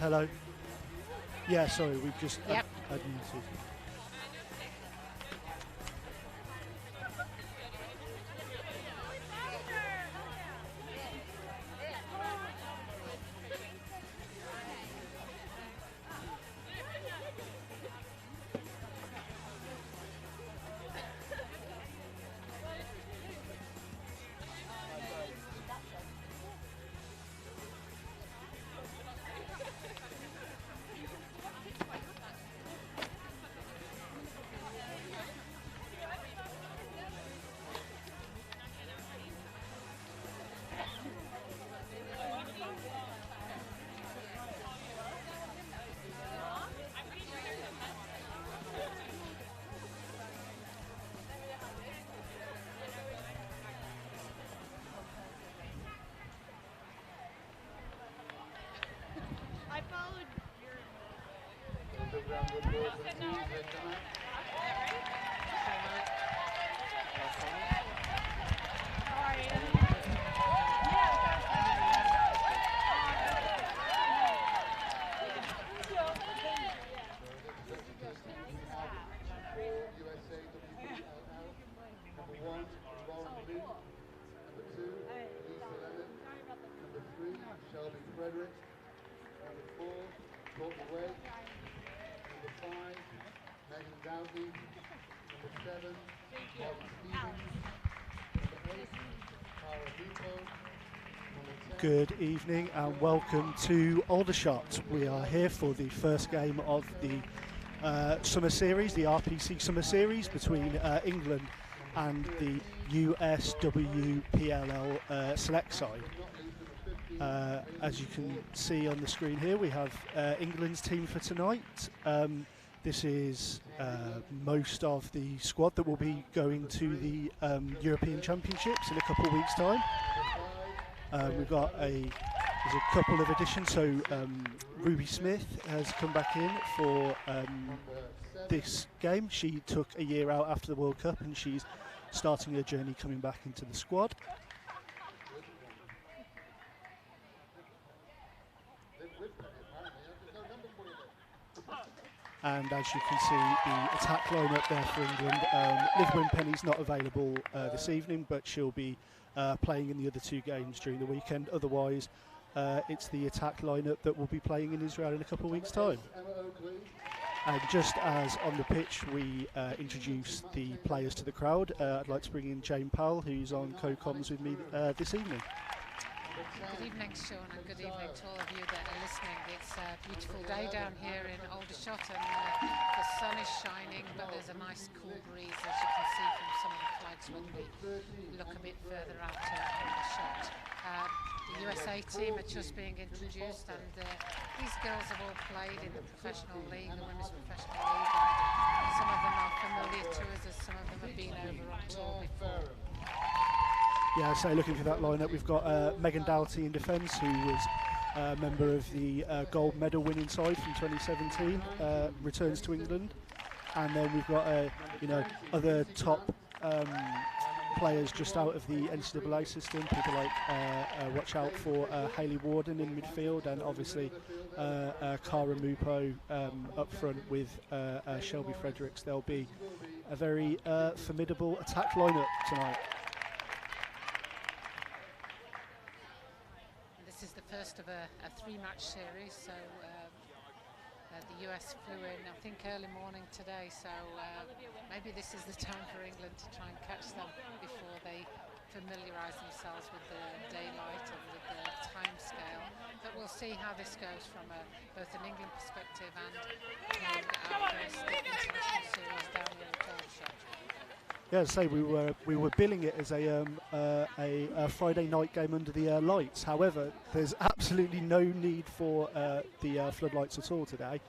Hello. Yeah, sorry, we've just Yep. unmuted. Good evening and welcome to Aldershot. We are here for the first game of the summer series, the RPC summer series between England and the US WPLL select side. As you can see on the screen here, we have England's team for tonight. This is most of the squad that will be going to the European Championships in a couple of weeks' time. We've got there's a couple of additions. So Ruby Smith has come back in for this game. She took a year out after the World Cup and she's starting her journey coming back into the squad. And as you can see, the attack lineup there for England. Liv Winpenny's not available this evening, but she'll be playing in the other two games during the weekend. Otherwise, it's the attack lineup that will be playing in Israel in a couple of weeks' time. And just as on the pitch we introduce the players to the crowd, I'd like to bring in Jane Powell, who's on co-comms with me this evening. Good evening, Sean, and good evening to all of you that are listening. It's a beautiful day down here in Aldershot, and the sun is shining, but there's a nice cool breeze, as you can see from some of the flags when we look a bit further out on the shot. The USA team are just being introduced, and these girls have all played in the professional league, the women's professional league, and some of them are familiar to us as some of them have been over on tour before. Yeah, so looking for that lineup, we've got Megan Doughty in defence, who was a member of the gold medal winning side from 2017, returns to England, and then we've got other top players just out of the NCAA system. People like watch out for Hayley Warden in midfield, and obviously Cara Mupo up front with Shelby Fredericks. There'll be a very formidable attack lineup tonight. This is the first of a three-match series, so the US flew in, I think, early morning today, so maybe this is the time for England to try and catch them before they familiarise themselves with the daylight and with the time scale. But we'll see how this goes from both an England perspective and playing our first international series down here at Aldershot. Yeah, say we were billing it as a Friday night game under the lights. However, there's absolutely no need for the floodlights at all today.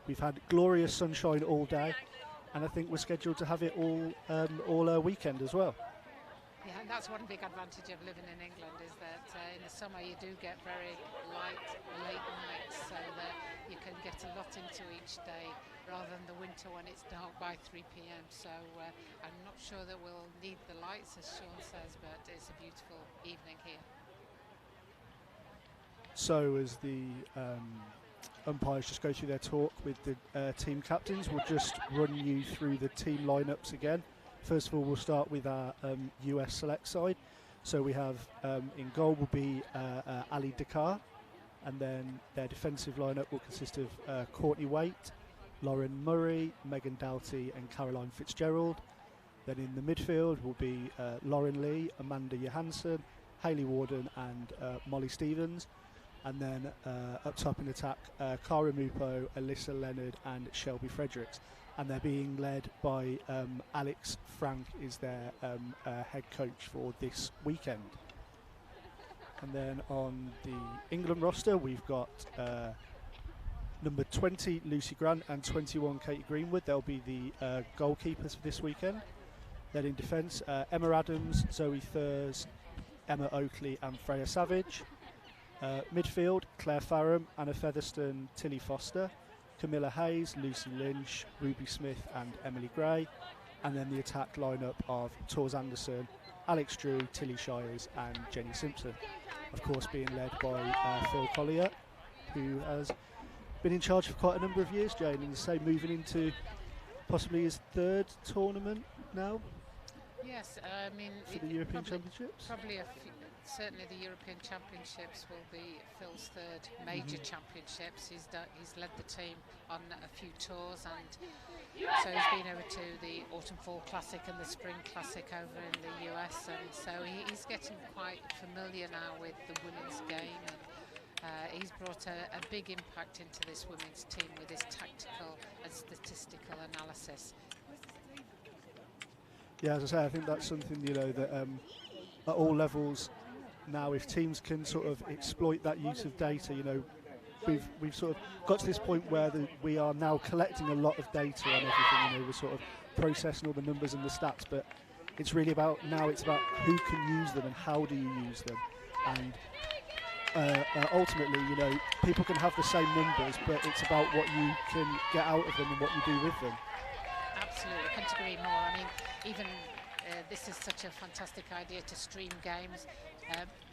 We've had glorious sunshine all day, and I think we're scheduled to have it all weekend as well. Yeah, and that's one big advantage of living in England, is that in the summer you do get very light, late nights, so that you can get a lot into each day, rather than the winter when it's dark by 3 p.m. So I'm not sure that we'll need the lights, as Sean says, but it's a beautiful evening here. So as the umpires just go through their talk with the team captains, we'll just run you through the team lineups again. First of all, we'll start with our US select side. So we have in goal will be Ali Dakar, and then their defensive lineup will consist of Courtney Waite, Lauren Murray, Megan Doughty and Caroline Fitzgerald. Then in the midfield will be Lauren Lee, Amanda Johansson, Hayley Warden and Molly Stevens. And then up top in attack, Cara Mupo, Alyssa Leonard and Shelby Fredericks. And they're being led by Alex Frank, is their head coach for this weekend. And then on the England roster, we've got number 20 Lucy Grant and 21 Katie Greenwood. They'll be the goalkeepers for this weekend. Then in defence, Emma Adams, Zoe Thurs, Emma Oakley and Freya Savage. Midfield, Claire Farram, Anna Featherstone, Tilly Foster. Camilla Hayes, Lucy Lynch, Ruby Smith and Emily Gray. And then the attack lineup of Tors Anderson, Alex Drew, Tilly Shires and Jenny Simpson. Of course being led by Phil Collier, who has been in charge for quite a number of years, Jane, and say moving into possibly his third tournament now. Yes, I mean for the European Championships. Probably certainly the European Championships will be Phil's third major championships. He's led the team on a few tours, and so he's been over to the Autumn Fall Classic and the Spring Classic over in the US, and so he's getting quite familiar now with the women's game, and he's brought a big impact into this women's team with his tactical and statistical analysis. Yeah, as I say, I think that's something, you know, that at all levels now, if teams can sort of exploit that use of data, you know, we've sort of got to this point where we are now collecting a lot of data on everything. You know, we're sort of processing all the numbers and the stats, but it's really about now. It's about who can use them and how do you use them, and ultimately, you know, people can have the same numbers, but it's about what you can get out of them and what you do with them. Absolutely, couldn't agree more. I mean, even this is such a fantastic idea to stream games.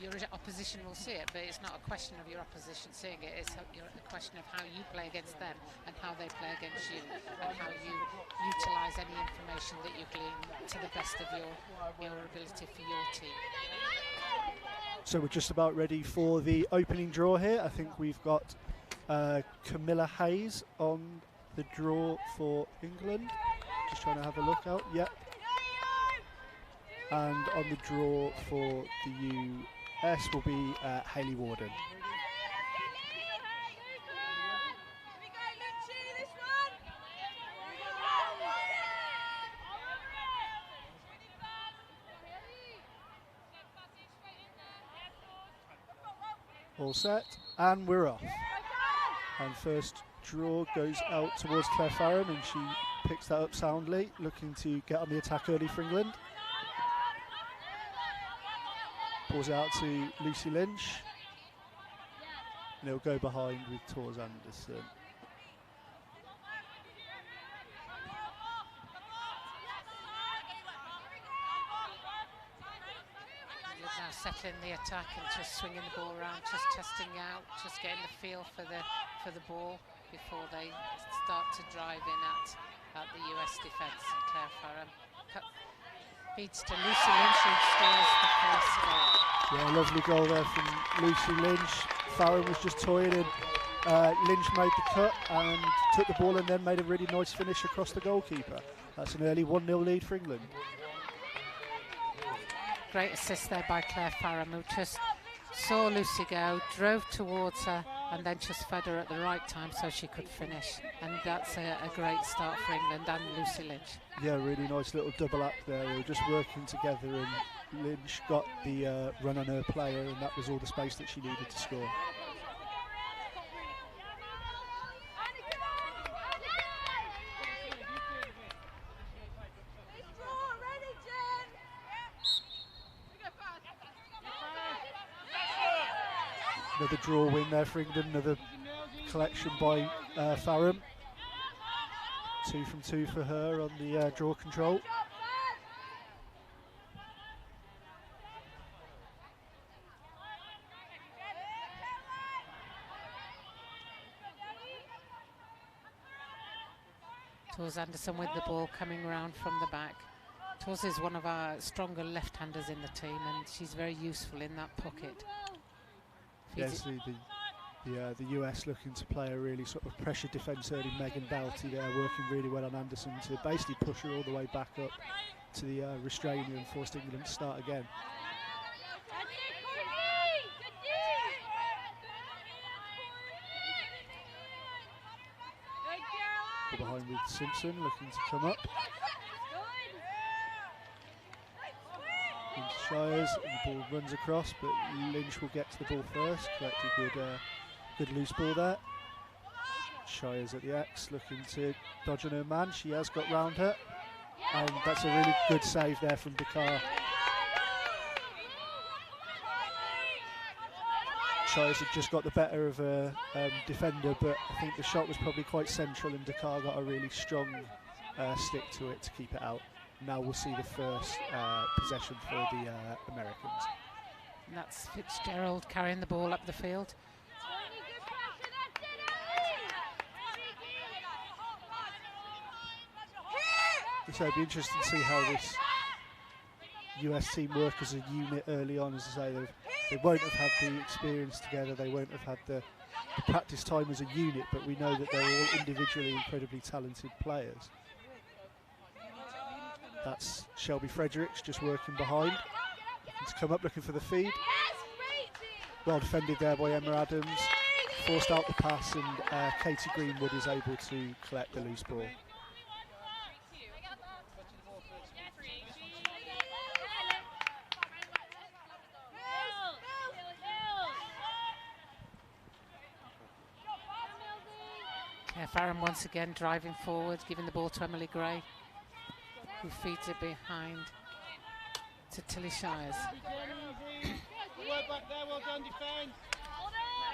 Your opposition will see it, but it's not a question of your opposition seeing it. It's a question of how you play against them and how they play against you, and how you utilise any information that you glean to the best of your ability for your team. So we're just about ready for the opening draw here. I think we've got Camilla Hayes on the draw for England. Just trying to have a look out. Yep. And on the draw for the US will be Hayley Warden. All set, and we're off. And first draw goes out towards Claire Farron, and she picks that up soundly, looking to get on the attack early for England. Pulls it out to Lucy Lynch, and it'll go behind with Tors Anderson. Now settling the attack and just swinging the ball around, just testing out, just getting the feel for the ball before they start to drive in at the US defence. Claire Farron beats to Lucy Lynch, who scores the first goal. Yeah, lovely goal there from Lucy Lynch. Farron was just toying in. Lynch made the cut and took the ball and then made a really nice finish across the goalkeeper. That's an early 1-0 lead for England. Great assist there by Claire Farron, who just saw Lucy go, drove towards her, and then just fed her at the right time so she could finish. And that's a great start for England and Lucy Lynch. Yeah, really nice little double act there. They were just working together, and Lynch got the run on her player, and that was all the space that she needed to score. Another draw win there for England, another collection by Farron. 2 from 2 for her on the draw control. Tors Anderson with the ball coming round from the back. Tors is one of our stronger left-handers in the team, and she's very useful in that pocket. Yes, the US looking to play a really sort of pressure defence early. Megan Doughty there working really well on Anderson to basically push her all the way back up to the restrainer and forced England to start again. Behind with Simpson looking to come up. Into Shires, and the ball runs across, but Lynch will get to the ball first. Collect a good loose ball there. Shires at the X, looking to dodge on her man. She has got round her, and that's a really good save there from Dakar. Shires had just got the better of a defender, but I think the shot was probably quite central, and Dakar got a really strong stick to it to keep it out. Now we'll see the first possession for the Americans. And that's Fitzgerald carrying the ball up the field. So it'll be interesting to see how this US team work as a unit early on. As I say, they won't have had the experience together, they won't have had the practice time as a unit, but we know that they're all individually incredibly talented players. That's Shelby Fredericks just working behind. Looking to come up, looking for the feed. Well defended there by Emma Adams. Forced out the pass, and Katie Greenwood is able to collect the loose ball. Farron once again driving forward, giving the ball to Emily Gray, who feeds it behind to Tilly Shires.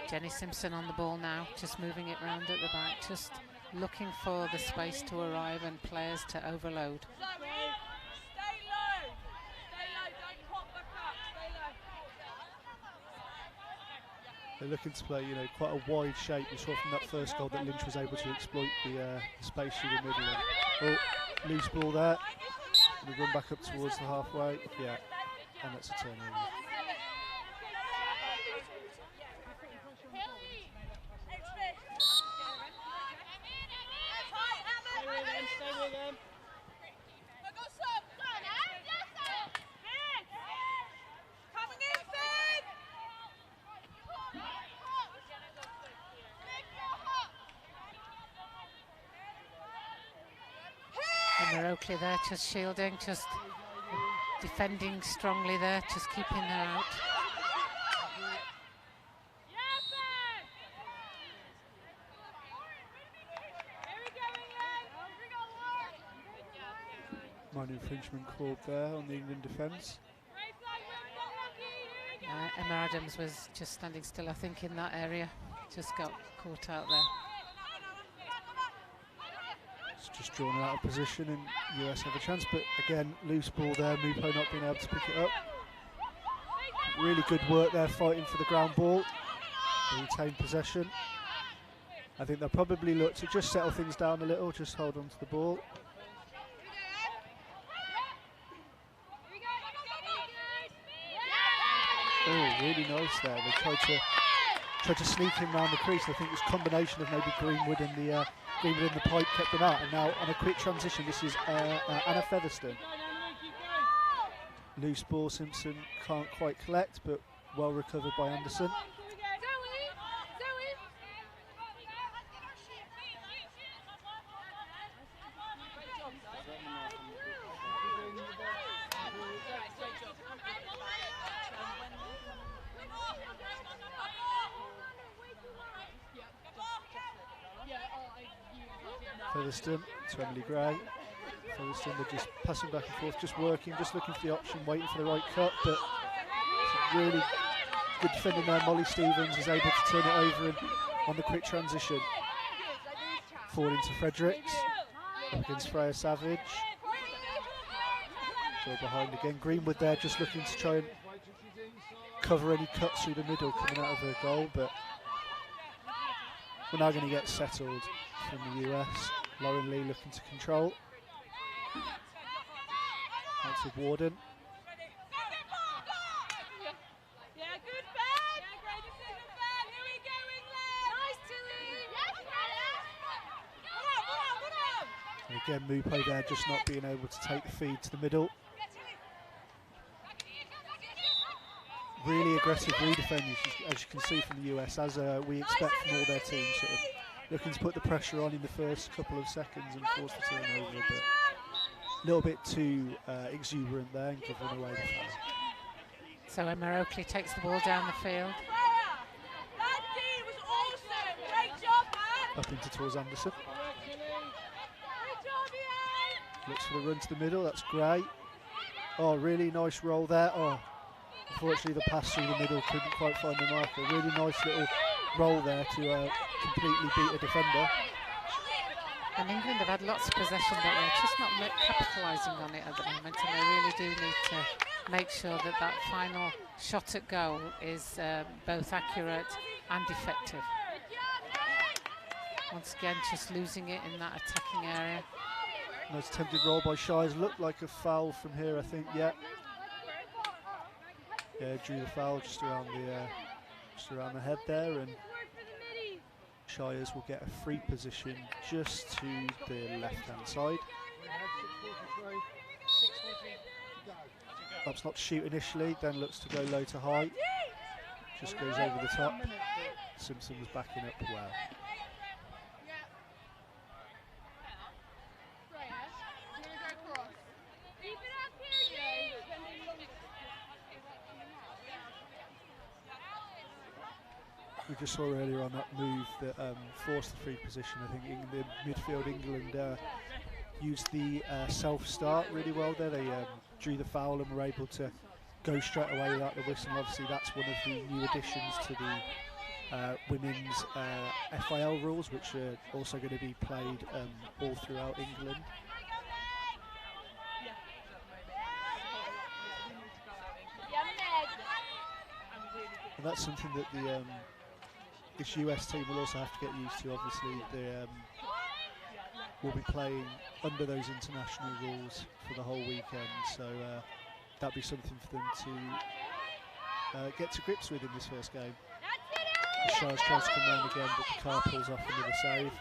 Jenny Simpson on the ball now, just moving it round at the back, just looking for the space to arrive and players to overload. They're looking to play, quite a wide shape. We saw from that first goal that Lynch was able to exploit the space through the middle. Oh, loose ball there. We run back up towards the halfway. Yeah, and that's a turnover. Oakley there, just shielding, just defending strongly there, just keeping her out. Minor infringement called there on the England defence. Emma Adams was just standing still, I think, in that area, just got caught out there. Just drawn her out of position, and US have a chance, but again, loose ball there, Mupo not being able to pick it up. Really good work there, fighting for the ground ball. They retain possession. I think they'll probably look to just settle things down a little, just hold on to the ball. Oh, really nice there. They tried to sneak him round the crease. I think it was a combination of maybe Greenwood and the pipe kept them out, and now on a quick transition, this is Anna Featherstone. Loose ball, Simpson can't quite collect, but well recovered by Anderson. Featherstone to Emily Gray. Featherstone, they're just passing back and forth, just working, just looking for the option, waiting for the right cut, but it's really good defending there. Molly Stevens is able to turn it over and on the quick transition. Forward into Fredericks, up against Freya Savage. Go behind again. Greenwood there just looking to try and cover any cuts through the middle coming out of her goal, but we're now going to get settled from the US. Lauren Lee looking to control. Out to Warden. And again, Mupo there just not being able to take the feed to the middle. Really aggressive redefending, as you can see from the US, as we expect from all their teams, sort of looking to put the pressure on in the first couple of seconds and force the turnover, but a little bit too exuberant there and giving away the foul. So Emma Oakley takes the ball down the field. Up into towards Anderson. Looks for the run to the middle, that's great. Oh, really nice roll there. Oh, Unfortunately, the pass through the middle couldn't quite find the marker. Really nice little roll there to completely beat a defender. And England have had lots of possession, but they're just not capitalising on it at the moment, and they really do need to make sure that that final shot at goal is both accurate and effective. Once again, just losing it in that attacking area. Nice attempted roll by Shires. Looked like a foul from here, I think. Yeah, drew the foul just around the head there, and Shires will get a free position just to the left-hand side. Up's not to shoot initially, then looks to go low to high. Just goes over the top. Simpson was backing up well. We just saw earlier on that move that forced the free position. I think in the midfield, England used the self-start really well there. They drew the foul and were able to go straight away without the whistle. Obviously, that's one of the new additions to the women's FIL rules, which are also going to be played all throughout England. And that's something that this US team will also have to get used to. Obviously, they will be playing under those international rules for the whole weekend, so that'll be something for them to get to grips with in this first game. Shires tries to come round again, but the car pulls off another save.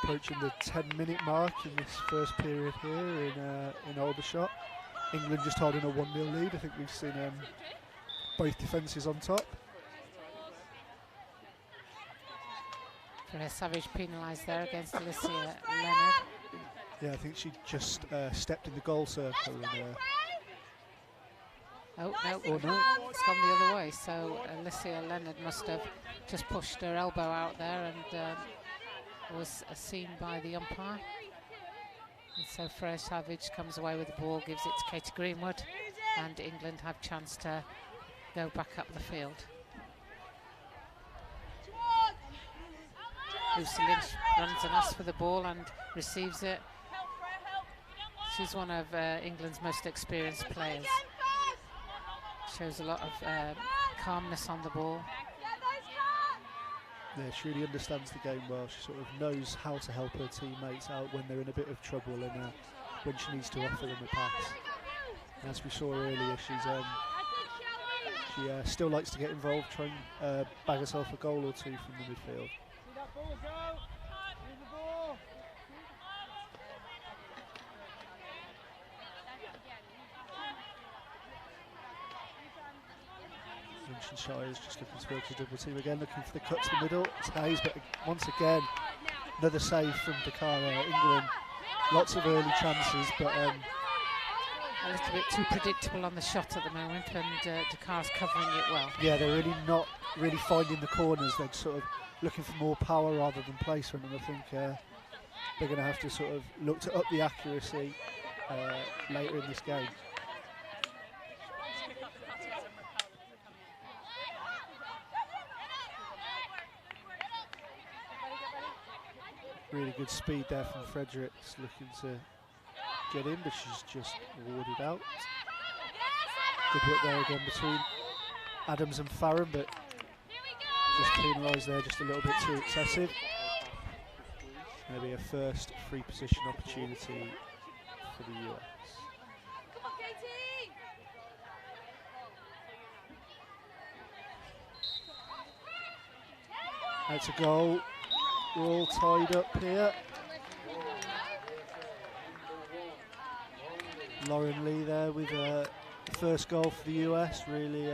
Approaching the 10-minute mark in this first period here in Aldershot. England just holding a 1-0 lead. I think we've seen both defences on top. Freya Savage penalised there against Alicia Leonard. Yeah, I think she just stepped in the goal circle. And, oh no, it's gone the other way. So Alicia Leonard must have just pushed her elbow out there and was seen by the umpire. And so Freya Savage comes away with the ball, gives it to Katie Greenwood, and England have chance to go back up the field. Lucy Lynch runs and asks for the ball and receives it. She's one of England's most experienced players. Shows a lot of calmness on the ball. Yeah, she really understands the game well. She sort of knows how to help her teammates out when they're in a bit of trouble and when she needs to offer them a pass. And as we saw earlier, she still likes to get involved, try and bag herself a goal or two from the midfield. And Shires just looking to work his double team again, looking for the cut to the middle. It's Hayes, but once again, another save from Dakar. England, lots of early chances, but a little bit too predictable on the shot at the moment, and Dakar's covering it well. Yeah, they're really not finding the corners. They're sort of looking for more power rather than placement, and I think they're going to have to sort of look to up the accuracy later in this game. Really good speed there from Fredericks, looking to get in, but she's just warded out. Good work there again between Adams and Farron, but just penalised there, just a little bit too excessive. Maybe a first free position opportunity for the US. That's a goal. We're all tied up here. Lauren Lee there with the first goal for the US. Really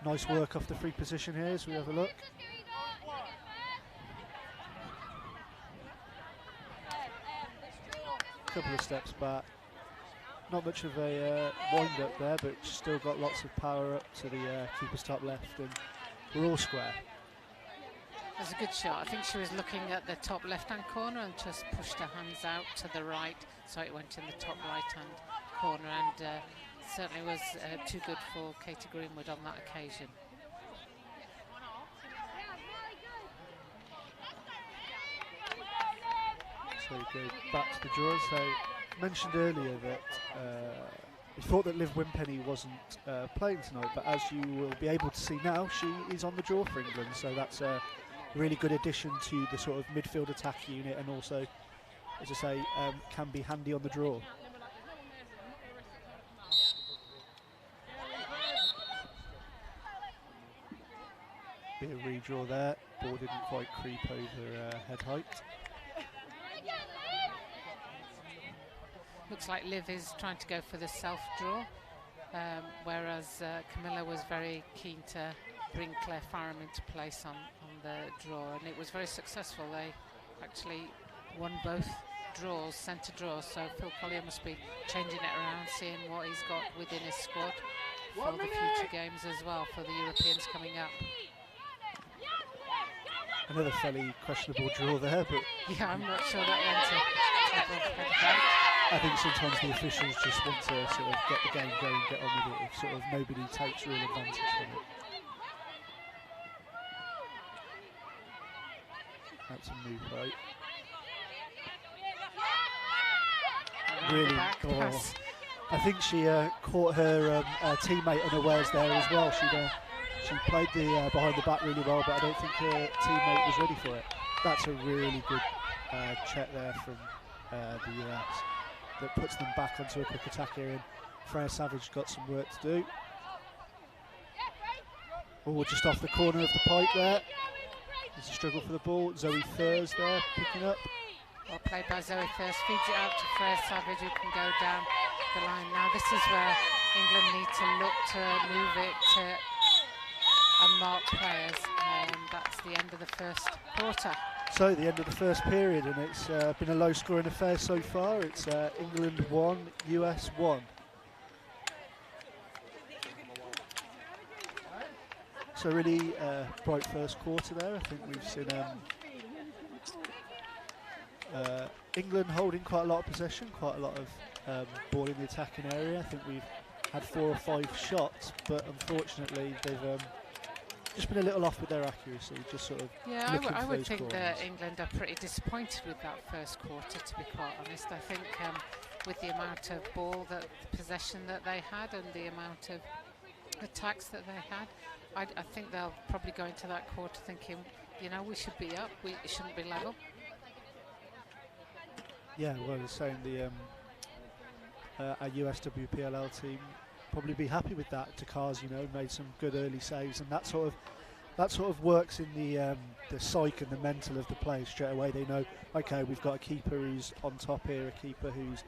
nice work off the free position here as we have a look. Couple of steps back. not much of a wind-up there, but still got lots of power up to the keeper's top left, and we're all square. It was a good shot. I think she was looking at the top left-hand corner and just pushed her hands out to the right, so it went in the top right-hand corner, and certainly was too good for Katie Greenwood on that occasion. So we go back to the drawers. So mentioned earlier that we thought that Liv Wimpenny wasn't playing tonight, but as you will be able to see now, she is on the draw for England. So that's a really good addition to the sort of midfield attack unit, and also, as I say, can be handy on the draw. Bit of redraw there. Ball didn't quite creep over head height. Looks like Liv is trying to go for the self-draw, whereas Camilla was very keen to bring Claire Farham into place on the draw, and it was very successful. They actually won both draws, centre draws, so Phil Collier must be changing it around, seeing what he's got within his squad for the future games as well, for the Europeans coming up. Another fairly questionable draw there, but yeah, I'm not sure that went to. I think sometimes the officials just want to sort of get the game going, get on with it, if sort of nobody takes real advantage from it. That's a move, right? Really, I think she caught her teammate unawares there as well. She played the behind the back really well, but I don't think her teammate was ready for it. That's a really good check there from the US that puts them back onto a quick attack here, and Freya Savage got some work to do. Oh, just off the corner of the pipe there. There's a struggle for the ball. Zoe Thurs there picking up. Well played by Zoe Thurs, feeds it out to Freya Savage, who can go down the line. Now this is where England need to look to move it to unmarked players, and that's the end of the first quarter. So the end of the first period, and it's been a low scoring affair so far. It's England 1, US 1. So really bright first quarter there. I think we've seen England holding quite a lot of possession, quite a lot of ball in the attacking area. I think we've had 4 or 5 shots, but unfortunately they've just been a little off with their accuracy, just sort of. Yeah, I would think that England are pretty disappointed with that first quarter, to be quite honest. I think with the amount of ball, possession that they had, and the amount of attacks that they had, I think they'll probably go into that quarter thinking, you know, we should be up, we shouldn't be level. Yeah, well, I was saying our US WPLL team probably be happy with that. Takars, you know, made some good early saves, and that sort of works in the psyche and the mental of the players straight away. They know, okay, we've got a keeper who's on top here, a keeper who's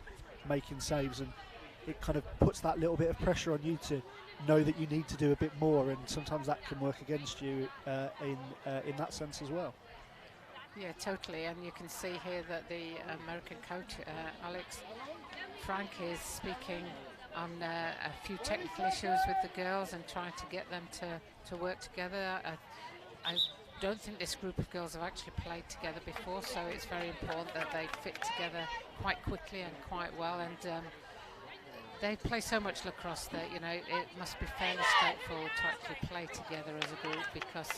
making saves, and it kind of puts that little bit of pressure on you to know that you need to do a bit more, and sometimes that can work against you in that sense as well. Yeah, totally, and you can see here that the American coach, Alex Frank, is speaking on a few technical issues with the girls and trying to get them to work together. I don't think this group of girls have actually played together before, so it's very important that they fit together quite quickly and quite well, and they play so much lacrosse that, you know, it must be fairly straightforward to actually play together as a group, because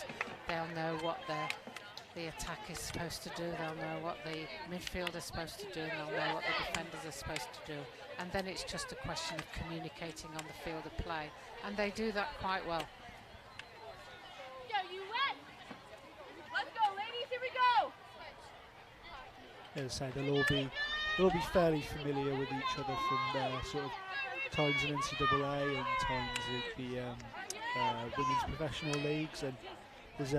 they'll know what the attack is supposed to do, they'll know what the midfield is supposed to do, and they'll know what the defenders are supposed to do. And then it's just a question of communicating on the field of play, and they do that quite well. Let's go, ladies, here we go! As I say, they'll all be fairly familiar with each other from their sort of times in NCAA and times at the women's professional leagues, and there's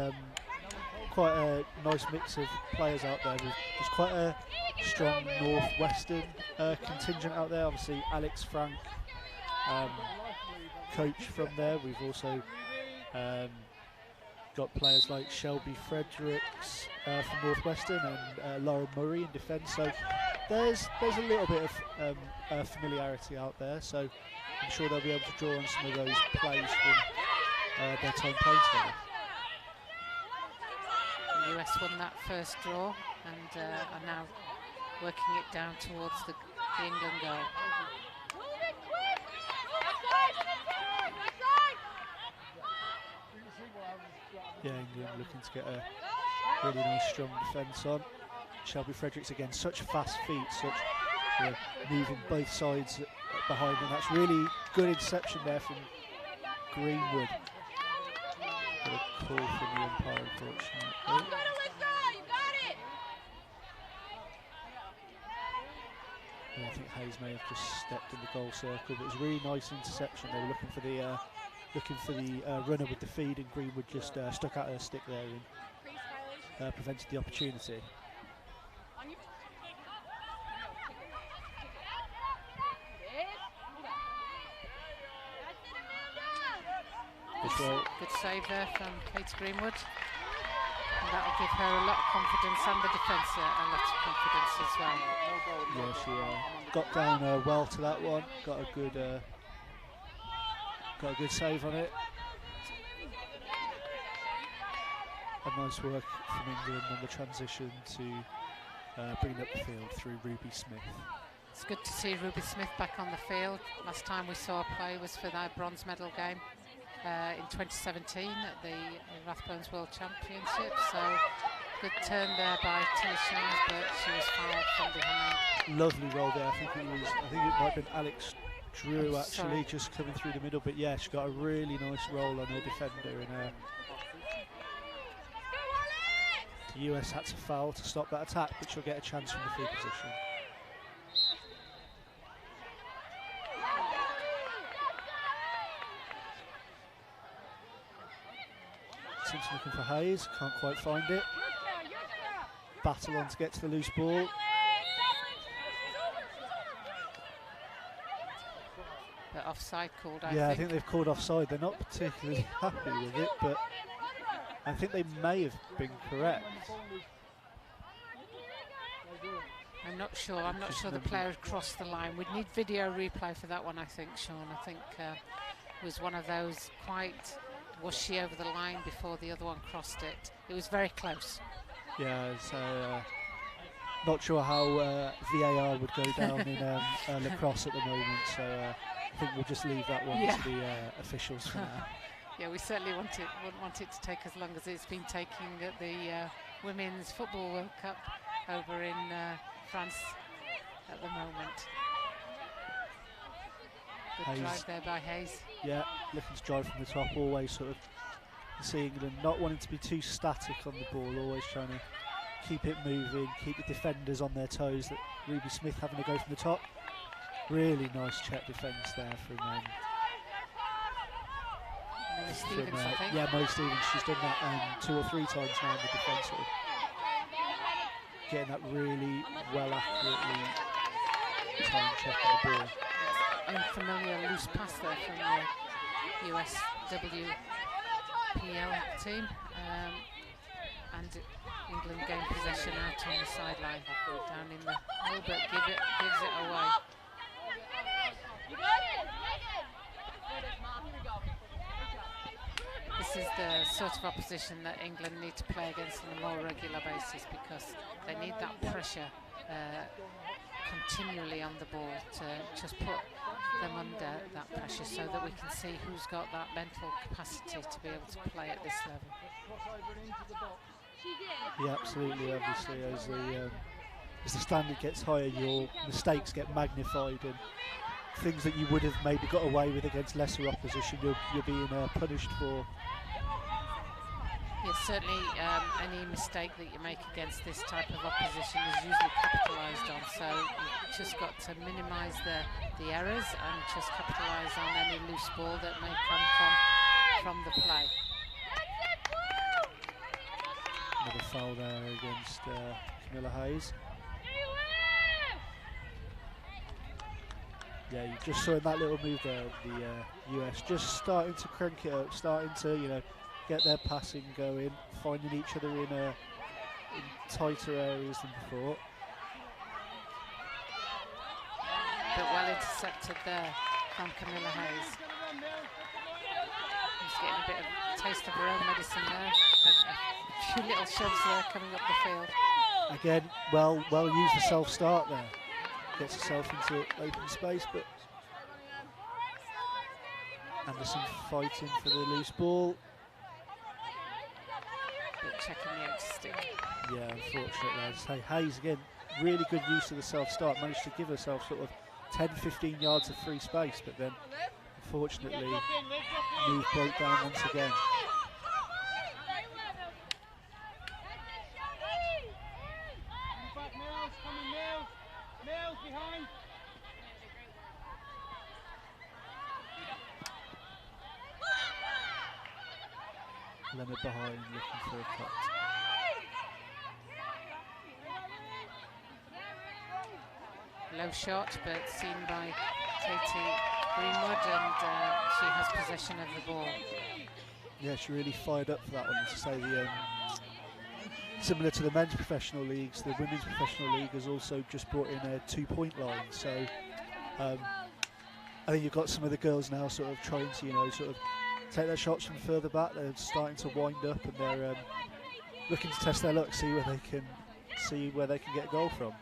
quite a nice mix of players out there. There's quite a strong Northwestern contingent out there. Obviously, Alex Frank, coach from there. We've also got players like Shelby Fredericks from Northwestern and Lauren Murray in defence. So there's a little bit of familiarity out there. So I'm sure they'll be able to draw on some of those plays from their time playing together. The US won that first draw and are now working it down towards the England goal. Yeah, England looking to get a really nice strong defence on. Shelby Fredericks again, such fast feet, such moving both sides behind, and that's really good interception there from Greenwood. Got a call from the umpire, unfortunately. Yeah, I think Hayes may have just stepped in the goal circle, but it was a really nice interception. They were looking for the runner with the feed, and Greenwood just stuck out her stick there and prevented the opportunity. Good save there from Kate Greenwood. And that will give her a lot of confidence, and the defence a lot of confidence as well. Yeah, she got down well to that one. Got a good save on it. A nice work from England on the transition to bring up the field through Ruby Smith. It's good to see Ruby Smith back on the field. Last time we saw her play was for their bronze medal game in 2017 at the Rathbones World Championship. So good turn there by Tilly Shires, but she was fouled from behind. Lovely roll there. I think it might have been Alex Drew actually just coming through the middle, but yeah, she got a really nice roll on her defender, and the US had to foul to stop that attack, but she'll get a chance from the free position. Simpson looking for Hayes, can't quite find it. Battle on to get to the loose ball. But offside called, I think they've called offside. They're not particularly happy with it, but I think they may have been correct. I'm not sure. I'm not sure the player had crossed the line. We'd need video replay for that one, I think, Sean. I think it was one of those quite... Was she over the line before the other one crossed it? It was very close. Yeah, so not sure how VAR would go down in lacrosse at the moment, so I think we'll just leave that one to the officials for now. Yeah, we certainly wouldn't want it to take as long as it's been taking at the Women's Football World Cup over in France at the moment. Good drive there by Hayes. Yeah, looking to drive from the top, always sort of see England not wanting to be too static on the ball, always trying to keep it moving, keep the defenders on their toes. That Ruby Smith having to go from the top. Really nice check defence there from Stevens, I think. Yeah, Mo Stevens. She's done that 2 or 3 times now in the defence, sort of getting that really well accurately time check on the ball. Unfamiliar loose pass there from the US WPLL team, and England gain possession out on the sideline, down in the middle, but gives it away. This is the sort of opposition that England need to play against on a more regular basis, because they need that pressure continually on the ball to just put them under that pressure, so that we can see who's got that mental capacity to be able to play at this level. Yeah, absolutely. Obviously, as the standard gets higher, your mistakes get magnified, and things that you would have maybe got away with against lesser opposition, you're being punished for. Yes, certainly any mistake that you make against this type of opposition is usually capitalised on, so you've just got to minimise the errors and just capitalise on any loose ball that may come from the play. Another foul there against Camilla Hayes. Yeah, you just saw in that little move there, the US just starting to crank it up, starting to, get their passing going, finding each other in tighter areas than before. But well intercepted there from Camilla Hayes. She's getting a bit of a taste of her own medicine there. A few little shoves there coming up the field. Again, well used the self-start there. Gets herself into open space, but Anderson fighting for the loose ball. But checking the edge stick. Yeah, unfortunately, as I say, Hayes again, really good use of the self-start, managed to give herself sort of 10-15 yards of free space, but then unfortunately move broke down once again. Leonard behind, looking for a cut. Low shot, but seen by Katie Greenwood, and she has possession of the ball. Yeah, she really fired up for that one. As I say, similar to the men's professional leagues, the women's professional league has also just brought in a 2-point line. So I think you've got some of the girls now sort of trying to, sort of take their shots from further back. They're starting to wind up, and they're looking to test their luck, see where they can get a goal from.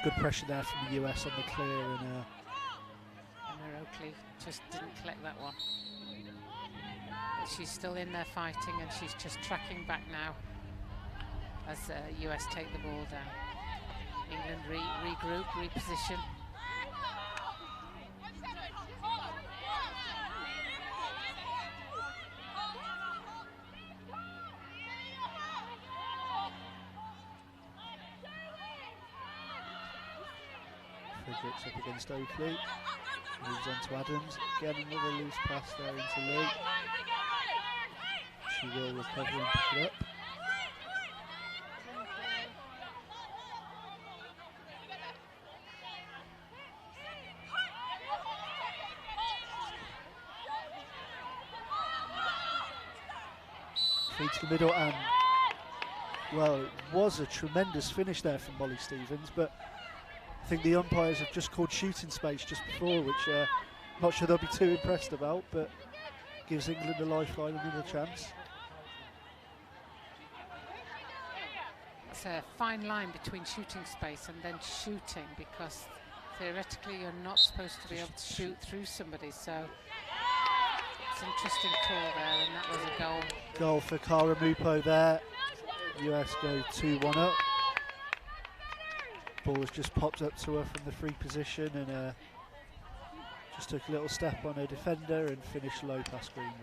Good pressure there from the US on the clear, and Emma Oakley just didn't collect that one. But she's still in there fighting, and she's just tracking back now as US take the ball down. England regroup, reposition. Fredericks up against Oakley, moves on to Adams, again another loose pass there into Lee. She will recover and pick it up. Feed to the middle, and well, it was a tremendous finish there from Molly Stevens, but I think the umpires have just called shooting space just before, which I'm not sure they'll be too impressed about, but gives England a lifeline and another chance. It's a fine line between shooting space and then shooting, because theoretically you're not supposed to be able to shoot through somebody, so it's an interesting call there, and that was a goal. Goal for Cara Mupo there. US go 2-1 up. Ball has just popped up to her from the free position, and just took a little step on her defender and finished low past Greenwood.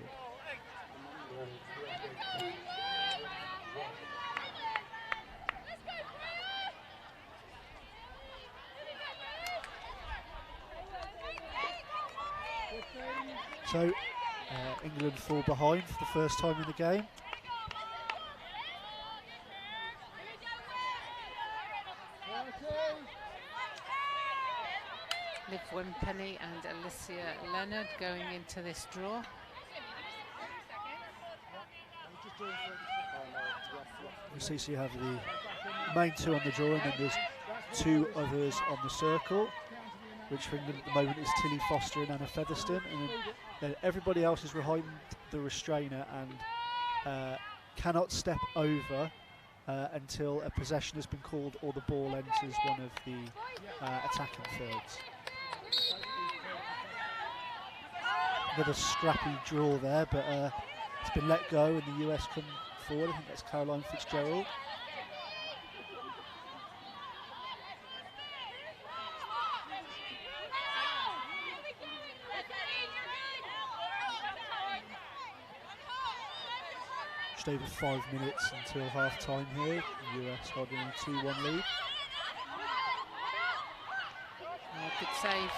So England fall behind for the first time in the game. Liv Wimpenny and Alicia Leonard going into this draw. You see, so you have the main two on the draw, and then there's two others on the circle, which for England at the moment is Tilly Foster and Anna Featherstone, and then everybody else is behind the restrainer and cannot step over until a possession has been called or the ball enters one of the attacking thirds. Another scrappy draw there, but it's been let go and the US come forward. I think that's Caroline Fitzgerald. Just over 5 minutes until half time here. The US holding a 2-1 lead. Good save.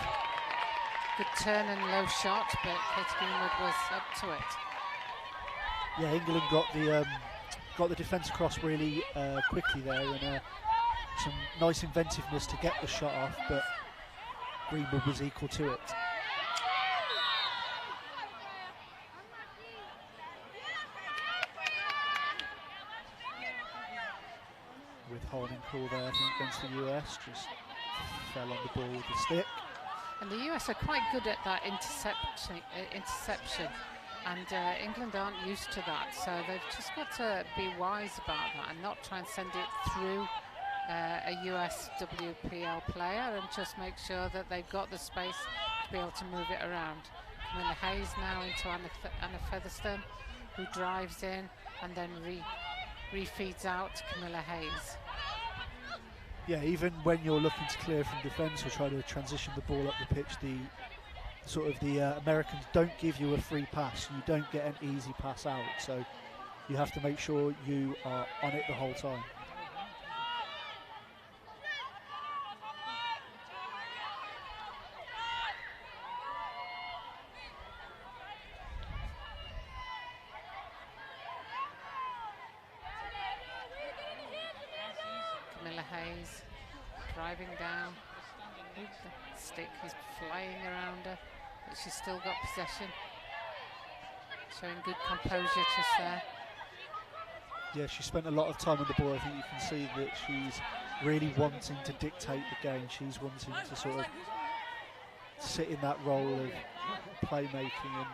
Good turn and low shot, but Katie Greenwood was up to it. Yeah, England got the defence across really quickly there, and some nice inventiveness to get the shot off, but Greenwood was equal to it. With holding call there, I think, against the US, just fell on the ball with the stick. And the US are quite good at that interception, and England aren't used to that, so they've just got to be wise about that and not try and send it through a US WPL player, and just make sure that they've got the space to be able to move it around. Camilla Hayes now into Anna Featherstone, who drives in and then refeeds out to Camilla Hayes. Yeah, even when you're looking to clear from defence or try to transition the ball up the pitch, the Americans don't give you a free pass. You don't get an easy pass out, so you have to make sure you are on it the whole time. Camilla Hayes driving down. The stick is flying around her, but she's still got possession. Showing good composure just there. Yeah, she spent a lot of time on the ball. I think you can see that she's really wanting to dictate the game. She's wanting to sort of sit in that role of playmaking. And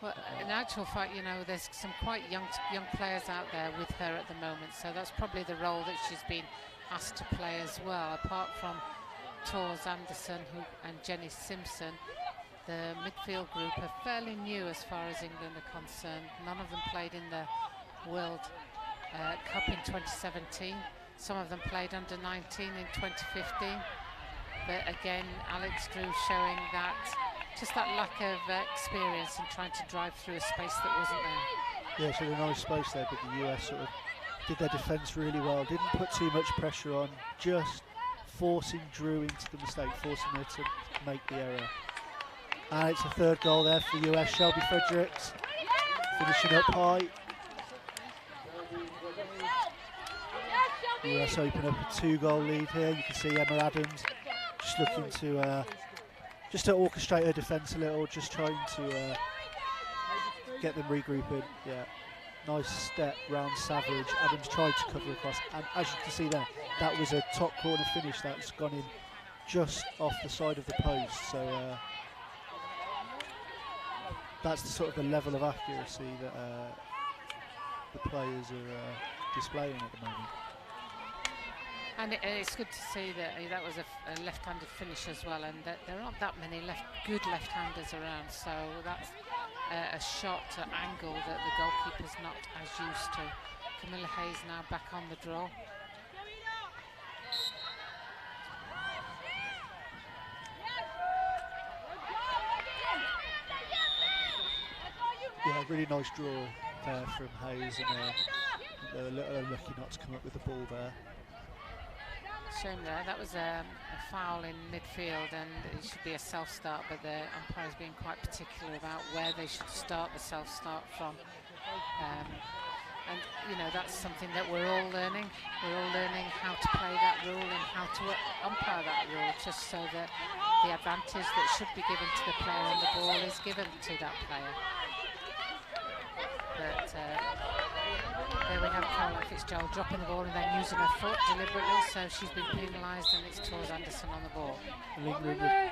well, in actual fact, you know, there's some quite young players out there with her at the moment, so that's probably the role that she's been asked to play as well. Apart from Tors Anderson and Jenny Simpson, the midfield group are fairly new as far as England are concerned. None of them played in the World Cup in 2017. Some of them played under 19 in 2015. But again, Alex Drew showing that just that lack of experience in trying to drive through a space that wasn't there. yeah, she had a nice space there, but the US sort of did their defence really well. Didn't put too much pressure on, just forcing Drew into the mistake, forcing her to make the error. And it's a third goal there for the US. Shelby Fredericks finishing up high. The US open up a 2-goal lead here. You can see Emma Adams just looking to orchestrate her defence a little, just trying to get them regrouping. Yeah, nice step round Savage. Adams tried to cover across, and as you can see there, that was a top corner finish that's gone in just off the side of the post. So that's the sort of the level of accuracy that the players are displaying at the moment. And it's good to see that that was a left-handed finish as well, and that there aren't that many good left-handers around, so that's a shot at angle that the goalkeeper's not as used to. Camilla Hayes now back on the draw. Yeah, really nice draw there from Hayes, and they're a little unlucky not to come up with the ball there. Shame there, that was a foul in midfield, and it should be a self-start, but the umpire's being quite particular about where they should start the self-start from. And you know, that's something that we're all learning. We're all learning how to play that rule and how to umpire that rule, just so that the advantage that should be given to the player on the ball is given to that player. But there we have Caroline Fitzgerald dropping the ball and then using her foot deliberately, so she's been penalised, and it's Tors Anderson on the ball. England have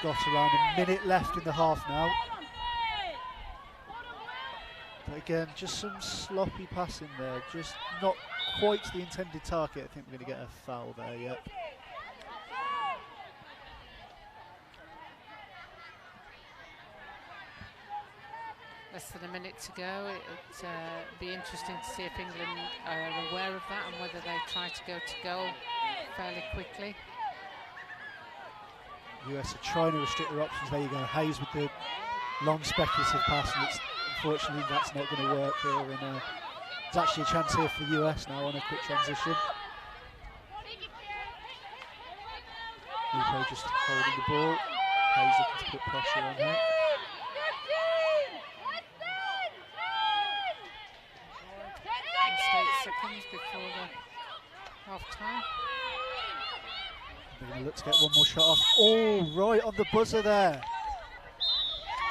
got around a minute left in the half now. But again, just some sloppy passing there, just not quite the intended target. I think we're going to get a foul there, yep. Less than a minute to go. It'd be interesting to see if England are aware of that and whether they try to go to goal fairly quickly. US are trying to restrict their options. There you go, Hayes with the long speculative pass, and unfortunately that's not going to work here. And there's actually a chance here for the US now on a quick transition. Lupo just holding the ball. Hayes looking to put pressure on her. 8 seconds before half time. They're going to look to get one more shot off. Oh, right on the buzzer there.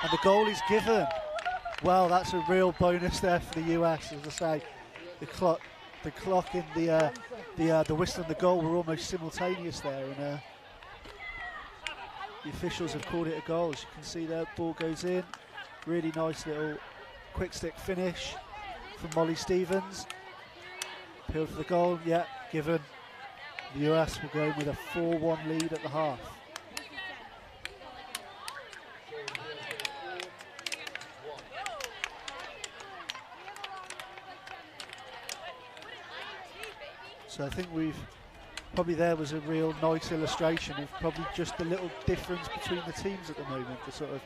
And the goal is given. Well, that's a real bonus there for the US. As I say, the clock in the whistle and the goal were almost simultaneous there, and the officials have called it a goal. As you can see there, ball goes in. Really nice little quick stick finish from Molly Stevens. Appealed for the goal, yeah, given. The US will go in with a 4-1 lead at the half. So I think there was a real nice illustration of probably just the little difference between the teams at the moment. The sort of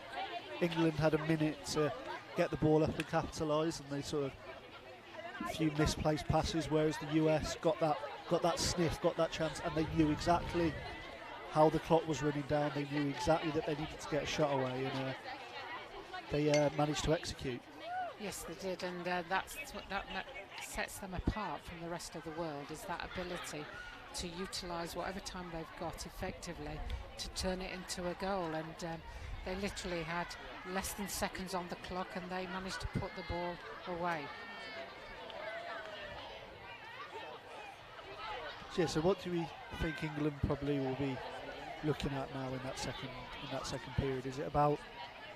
England had a minute to get the ball up and capitalise, and they sort of a few misplaced passes, whereas the US got that sniff, got that chance, and they knew exactly how the clock was running down. They knew exactly that they needed to get a shot away, and they managed to execute. Yes, they did, and that's what that sets them apart from the rest of the world, is that ability to utilise whatever time they've got effectively to turn it into a goal. And they literally had less than seconds on the clock, and they managed to put the ball away. Yeah, so what do we think England probably will be looking at now in that second period? Is it about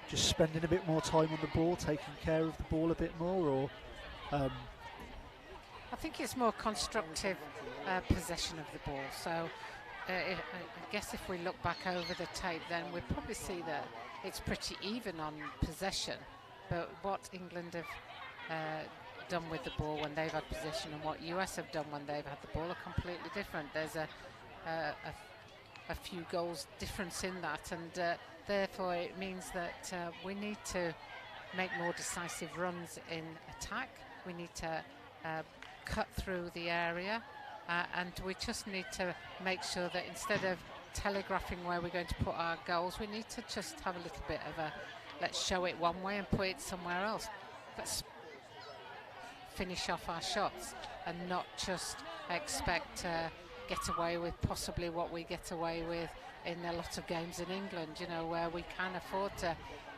just spending a bit more time on the ball, taking care of the ball a bit more, or? I think it's more constructive possession of the ball. So I guess if we look back over the tape, then we'll probably see that it's pretty even on possession. But what England have done with the ball when they've had possession and what US have done when they've had the ball are completely different. There's a few goals difference in that, and therefore it means that we need to make more decisive runs in attack. We need to cut through the area, and we just need to make sure that instead of telegraphing where we're going to put our goals, we need to just have a little bit of a let's show it one way and put it somewhere else. Let's finish off our shots and not just expect to get away with possibly what we get away with in a lot of games in England, you know, where we can afford to,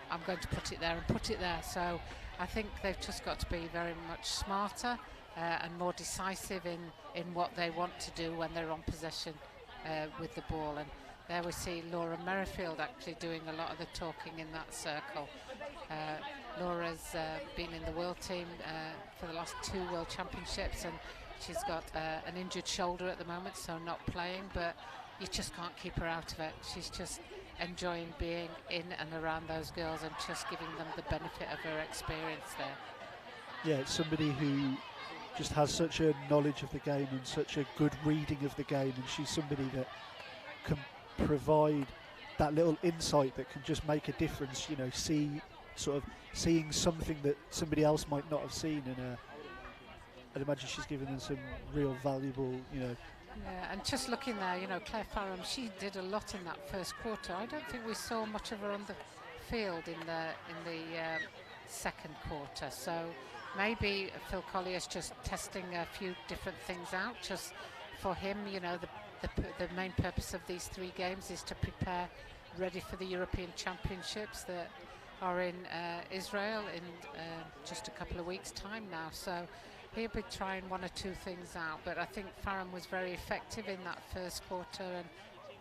I'm going to put it there and put it there. So I think they've just got to be very much smarter and more decisive in what they want to do when they're on possession with the ball. And there we see Laura Merrifield actually doing a lot of the talking in that circle. Laura's been in the world team for the last 2 World Championships, and she's got an injured shoulder at the moment, so not playing, but you just can't keep her out of it. She's just enjoying being in and around those girls and just giving them the benefit of her experience there. Yeah, it's somebody who just has such a knowledge of the game and such a good reading of the game, and she's somebody that can provide that little insight that can just make a difference, you know, seeing something that somebody else might not have seen, and I'd imagine she's given them some real valuable, you know. Yeah, and just looking there, you know, Claire Farham, she did a lot in that first quarter. I don't think we saw much of her on the field in the second quarter. So maybe Phil Collier's just testing a few different things out. Just for him, you know, the main purpose of these 3 games is to prepare ready for the European Championships that are in Israel in just a couple of weeks' time now. So he'll be trying 1 or 2 things out, but I think Farham was very effective in that first quarter, and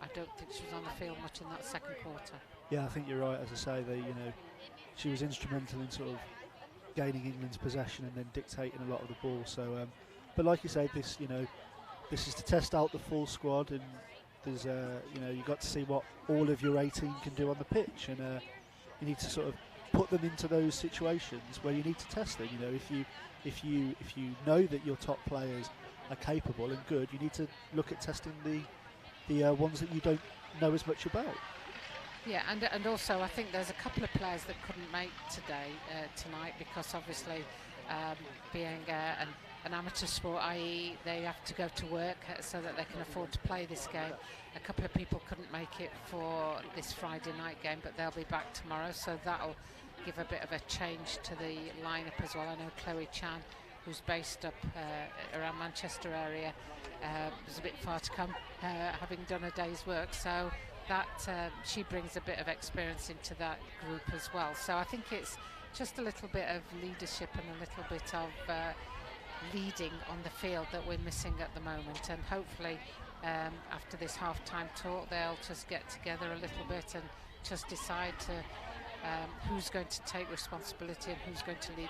I don't think she was on the field much in that second quarter. Yeah, I think you're right. As I say, she was instrumental in sort of gaining England's possession and then dictating a lot of the ball. So, but like you say, this is to test out the full squad, and there's you got to see what all of your 18 can do on the pitch, and you need to sort of put them into those situations where you need to test them. You know, if you know that your top players are capable and good, you need to look at testing the ones that you don't know as much about. Yeah, and also I think there's a couple of players that couldn't make tonight because obviously being an amateur sport, i.e. they have to go to work so that they can afford to play this game. A couple of people couldn't make it for this Friday night game, but they'll be back tomorrow, so that'll give a bit of a change to the lineup as well. I know Chloe Chan who's based up around Manchester area. There's a bit far to come, having done a day's work, so that she brings a bit of experience into that group as well. So I think it's just a little bit of leadership and a little bit of leading on the field that we're missing at the moment, and hopefully after this half-time talk they'll just get together a little bit and just decide to who's going to take responsibility and who's going to lead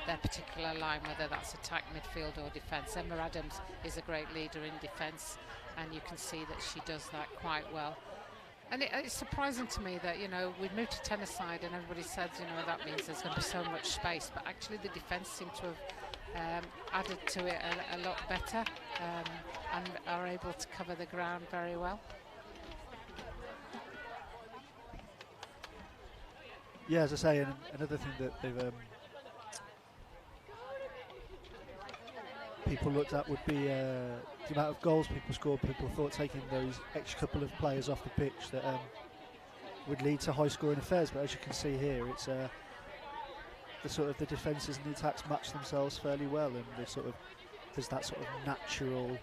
their particular line, whether that's attack, midfield or defence. Emma Adams is a great leader in defence, and you can see that she does that quite well. And it's surprising to me that, you know, we've moved to tennis-side and everybody says, you know, that means there's going to be so much space, but actually the defence seem to have added to it a lot better, and are able to cover the ground very well. Yeah, as I say, and another thing that they've people looked at would be the amount of goals people scored. People thought taking those extra couple of players off the pitch that would lead to high-scoring affairs. But as you can see here, it's the defences and the attacks match themselves fairly well, and there's that sort of natural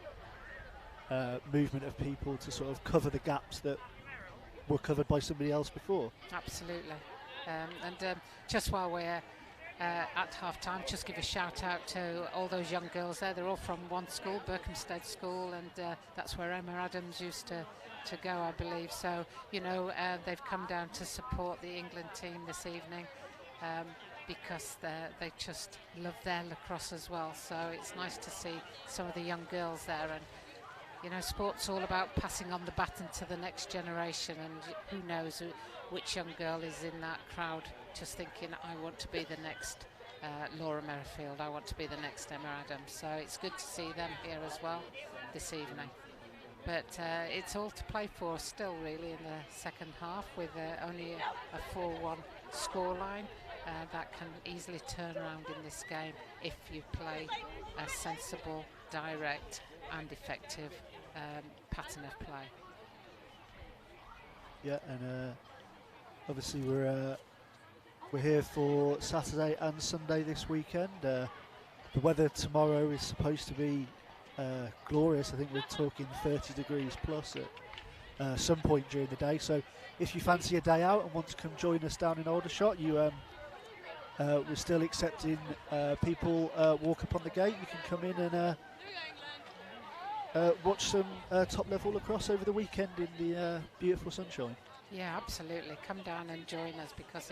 movement of people to sort of cover the gaps that were covered by somebody else before. Absolutely. And just while we're at half-time, just give a shout out to all those young girls there. They're all from one school, Berkhamsted School, and that's where Emma Adams used to go, I believe. So, you know, they've come down to support the England team this evening, because they just love their lacrosse as well. So it's nice to see some of the young girls there. And you know, sport's all about passing on the baton to the next generation, and who knows which young girl is in that crowd just thinking, I want to be the next Laura Merrifield, I want to be the next Emma Adams. So it's good to see them here as well this evening. But it's all to play for still, really, in the second half, with only a 4-1 scoreline. That can easily turn around in this game if you play a sensible, direct and effective pattern of play. Yeah, and obviously we're here for Saturday and Sunday this weekend. The weather tomorrow is supposed to be glorious. I think we're talking 30 degrees plus at some point during the day. So if you fancy a day out and want to come join us down in Aldershot, we're still accepting people walk up on the gate. You can come in and watch some top level lacrosse over the weekend in the beautiful sunshine. Yeah, absolutely. Come down and join us, because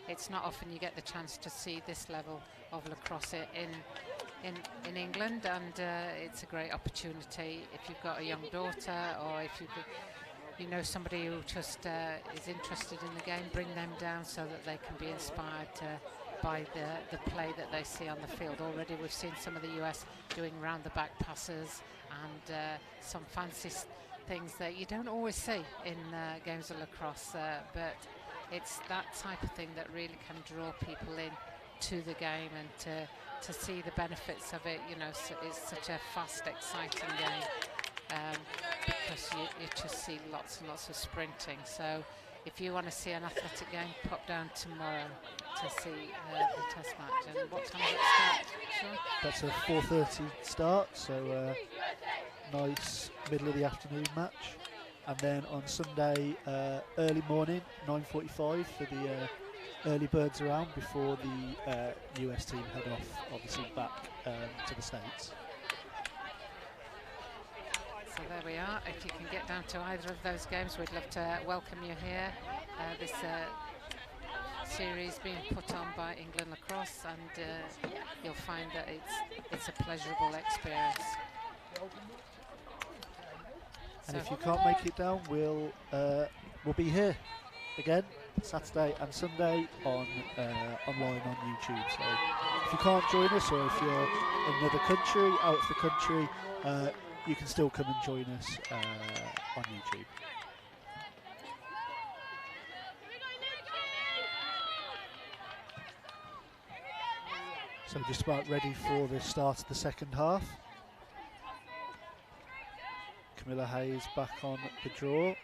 it's not often you get the chance to see this level of lacrosse in England, and it's a great opportunity if you've got a young daughter, or if you know somebody who just is interested in the game. Bring them down so that they can be inspired by the play that they see on the field. Already we've seen some of the US doing round the back passes and some fancy things that you don't always see in games of lacrosse, but it's that type of thing that really can draw people in to the game, and to see the benefits of it. You know, so it's such a fast, exciting game, because you just see lots and lots of sprinting. So if you want to see an athletic game, pop down tomorrow to see the test match. And what time does it start, Sean? That's a 4:30 start, so nice middle of the afternoon match. And then on Sunday, early morning, 9:45 for the early birds around before the US team head off, obviously back to the States. So there we are. If you can get down to either of those games, we'd love to welcome you here. This series being put on by England Lacrosse, and you'll find that it's a pleasurable experience. And if you can't make it down, we'll be here again Saturday and Sunday on online on YouTube. So if you can't join us, or if you're in another country, out of the country, you can still come and join us on YouTube. So just about ready for the start of the second half. Camilla Hayes back on the draw.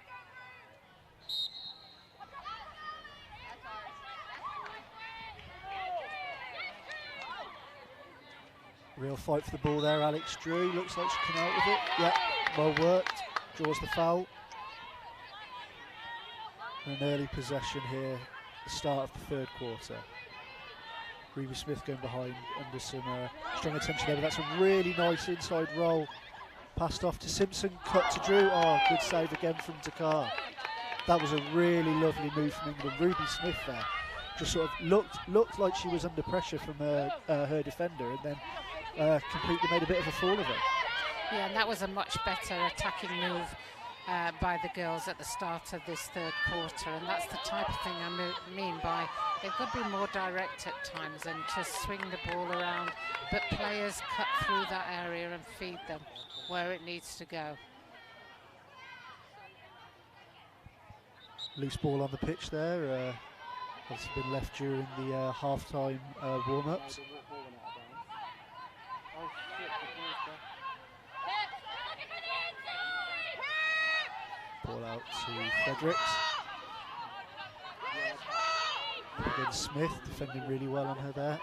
Real fight for the ball there, Alex Drew. Looks like she can out with it. Yeah, well worked. Draws the foul. An early possession here, the start of the third quarter. Reeve Smith going behind under some strong attention there, but that's a really nice inside roll. Passed off to Simpson, cut to Drew. Oh, good save again from Dakar. That was a really lovely move from England. Ruby Smith there just sort of looked like she was under pressure from her defender, and then completely made a bit of a fool of it. Yeah, and that was a much better attacking move by the girls at the start of this third quarter, and that's the type of thing I mean by they've got to be more direct at times and just swing the ball around, but players cut through that area and feed them where it needs to go. Loose ball on the pitch there. Obviously been left during the half-time warm-ups. Ball out to Fredericks. Again, Smith defending really well on her there.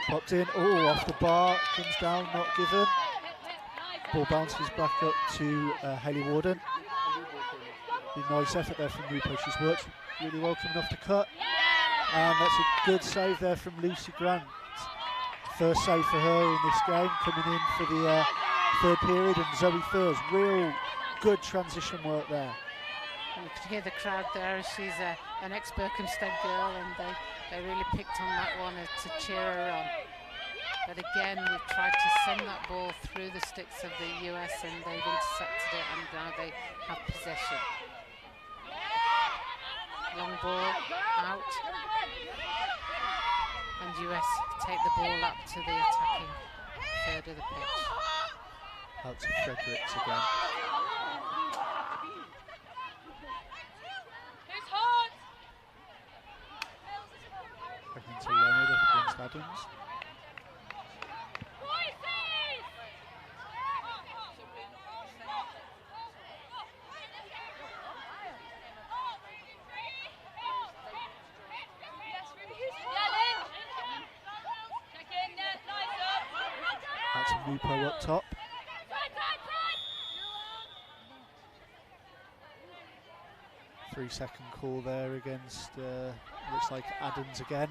Popped in, oh, off the bar, comes down, not given. Ball bounces back up to Hayley Warden. Nice effort there from Rupo. She's worked really well coming off the cut. And that's a good save there from Lucy Grant. First save for her in this game, coming in for the third period. And Zoe Furs, real good transition work there. And you could hear the crowd there. She's an ex-Berkhamsted girl, and they really picked on that one to cheer her on. But again, we've tried to send that ball through the sticks of the US, and they've intercepted it, and now they have possession. Long ball out, and US take the ball up to the attacking third of the pitch. Out to Fredericks again. Back into Leonard up against Adams. That's a Rupo up top. Three-second call there against, looks like Adams again.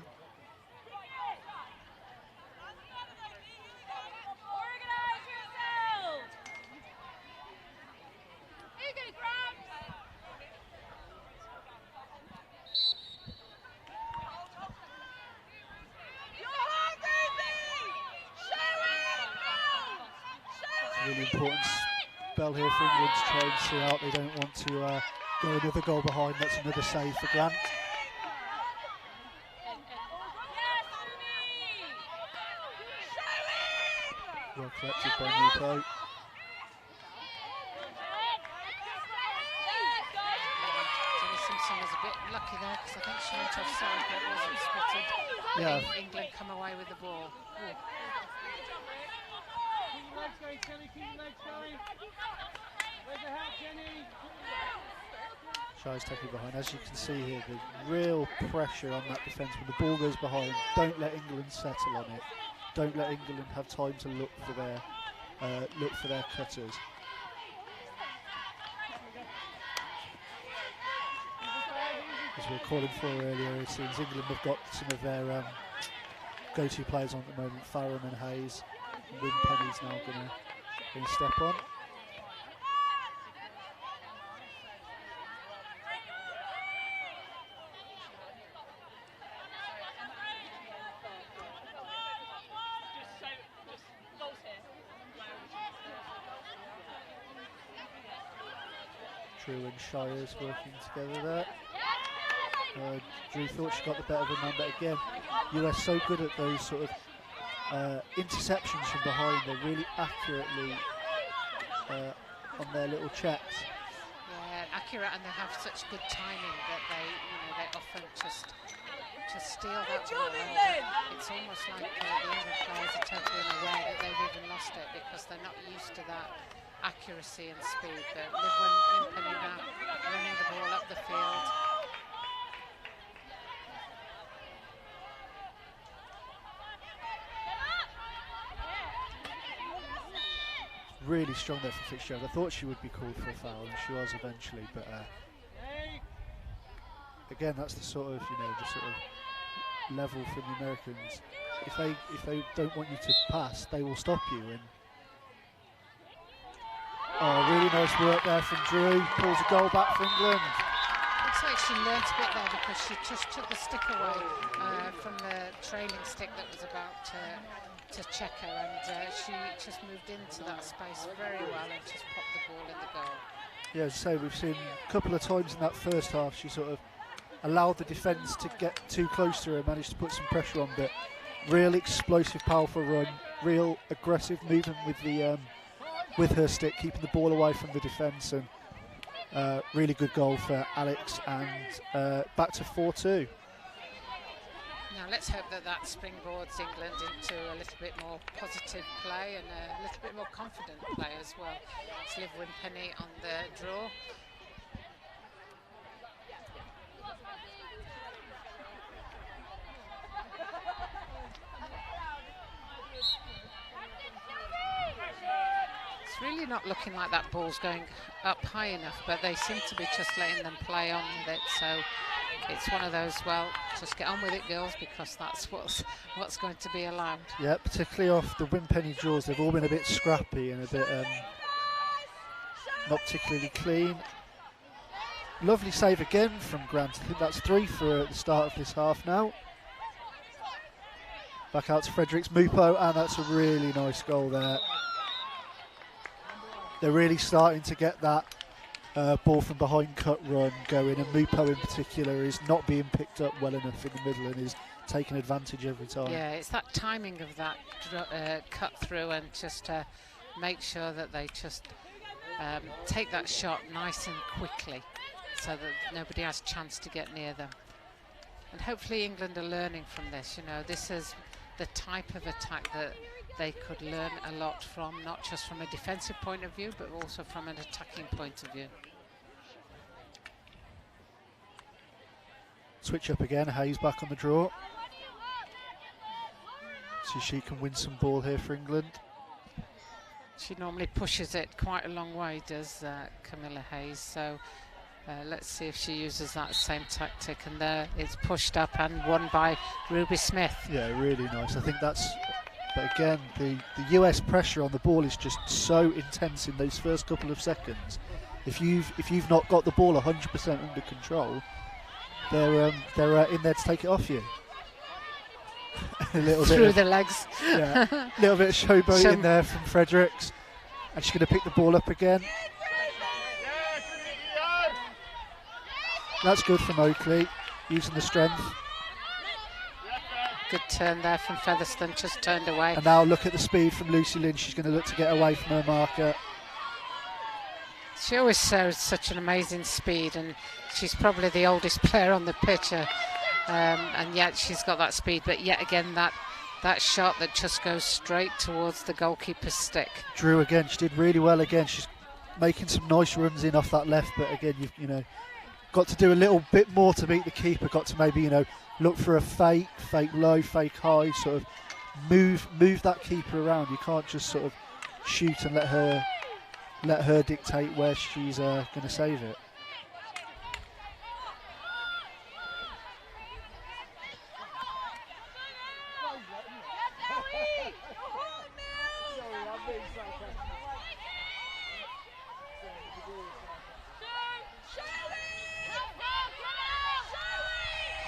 Really important spell here for England to try and see out. They don't want to go another goal behind. That's another save for Grant. Well collected by Rupo. Simpson was a bit lucky there because I think she went offside, but it wasn't spotted. Yeah. England come away with the ball. Ooh. Shai's taking behind. As you can see here, the real pressure on that defence when the ball goes behind. Don't let England settle on it. Don't let England have time to look for their cutters. As we were calling for earlier, it seems England have got some of their go-to players on at the moment. Farron and Hayes. Win Penny's now going to step on. Drew and Shires working together there. Drew thought she got the better of him, but again, US so good at those sort of interceptions from behind. They're really accurately on their little checks. Yeah, accurate, and they have such good timing that they often just steal that ball. It's almost like the England players are totally unaware that they've even lost it because they're not used to that accuracy and speed. But Liv Winpenny now running the ball up the field. really strong there for Fitzgerald. I thought she would be called for a foul, and she was eventually, but again, that's the sort of level for the Americans. If they don't want you to pass, they will stop you. And really nice work there from Drew. Pulls a goal back for England. Looks like she learnt a bit there because she just took the stick away from the trailing stick that was about to check her, and she just moved into that space very well and just popped the ball in the goal. Yeah, as I say, we've seen a couple of times in that first half she sort of allowed the defence to get too close to her, managed to put some pressure on, but real explosive, powerful run, real aggressive movement with her stick, keeping the ball away from the defence, and really good goal for Alex, and back to 4-2. Now let's hope that springboards England into a little bit more positive play and a little bit more confident play as well. It's Liv Winpenny on the draw. It's really not looking like that ball's going up high enough, but they seem to be just letting them play on with it. So it's one of those, well, just get on with it, girls, because that's what's going to be allowed. Yeah, particularly off the Winpenny draws, they've all been a bit scrappy and a bit not particularly clean. Lovely save again from Grant. I think that's 3 for the start of this half now. Back out to Fredericks Mupo, and that's a really nice goal there. They're really starting to get that ball from behind cut run going, and Mupo in particular is not being picked up well enough in the middle and is taking advantage every time. Yeah, it's that timing of that cut through, and just make sure that they just take that shot nice and quickly so that nobody has a chance to get near them. And hopefully England are learning from this. You know, this is the type of attack that they could learn a lot from, not just from a defensive point of view, but also from an attacking point of view. Switch up again, Hayes back on the draw. See if she can win some ball here for England. She normally pushes it quite a long way, does Camilla Hayes, so let's see if she uses that same tactic. And there it's pushed up and won by Ruby Smith. Yeah, really nice. I think that's, but again, the US pressure on the ball is just so intense in those first couple of seconds. If you've not got the ball 100% under control, they're in there to take it off you. A little Through bit the legs. Yeah, a little bit of showboating there from Fredericks, and she's going to pick the ball up again. That's good from Oakley, using the strength. Good turn there from Featherstone, just turned away. And now look at the speed from Lucy Lynch. She's going to look to get away from her marker. She always shows such an amazing speed, and she's probably the oldest player on the pitch, and yet she's got that speed. But yet again, that shot that just goes straight towards the goalkeeper's stick. Drew again, she did really well again. She's making some nice runs in off that left, but again, you know, got to do a little bit more to beat the keeper. Got to maybe, you know, look for a fake low, fake high, sort of move that keeper around. You can't just sort of shoot and let her dictate where she's going to save it.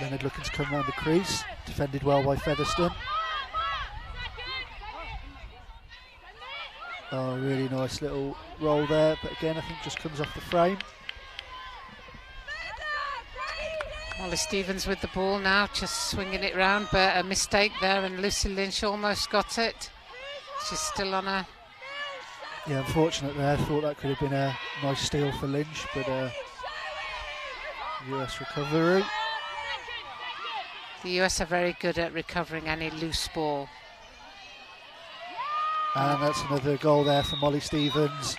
Leonard looking to come round the crease, defended well by Featherstone. Oh, really nice little roll there, but again I think just comes off the frame. Molly Stevens with the ball now, just swinging it round, but a mistake there, and Lucy Lynch almost got it. She's still on her. Yeah, unfortunate there. I thought that could have been a nice steal for Lynch, but US recovery. The US are very good at recovering any loose ball. And that's another goal there for Molly Stevens,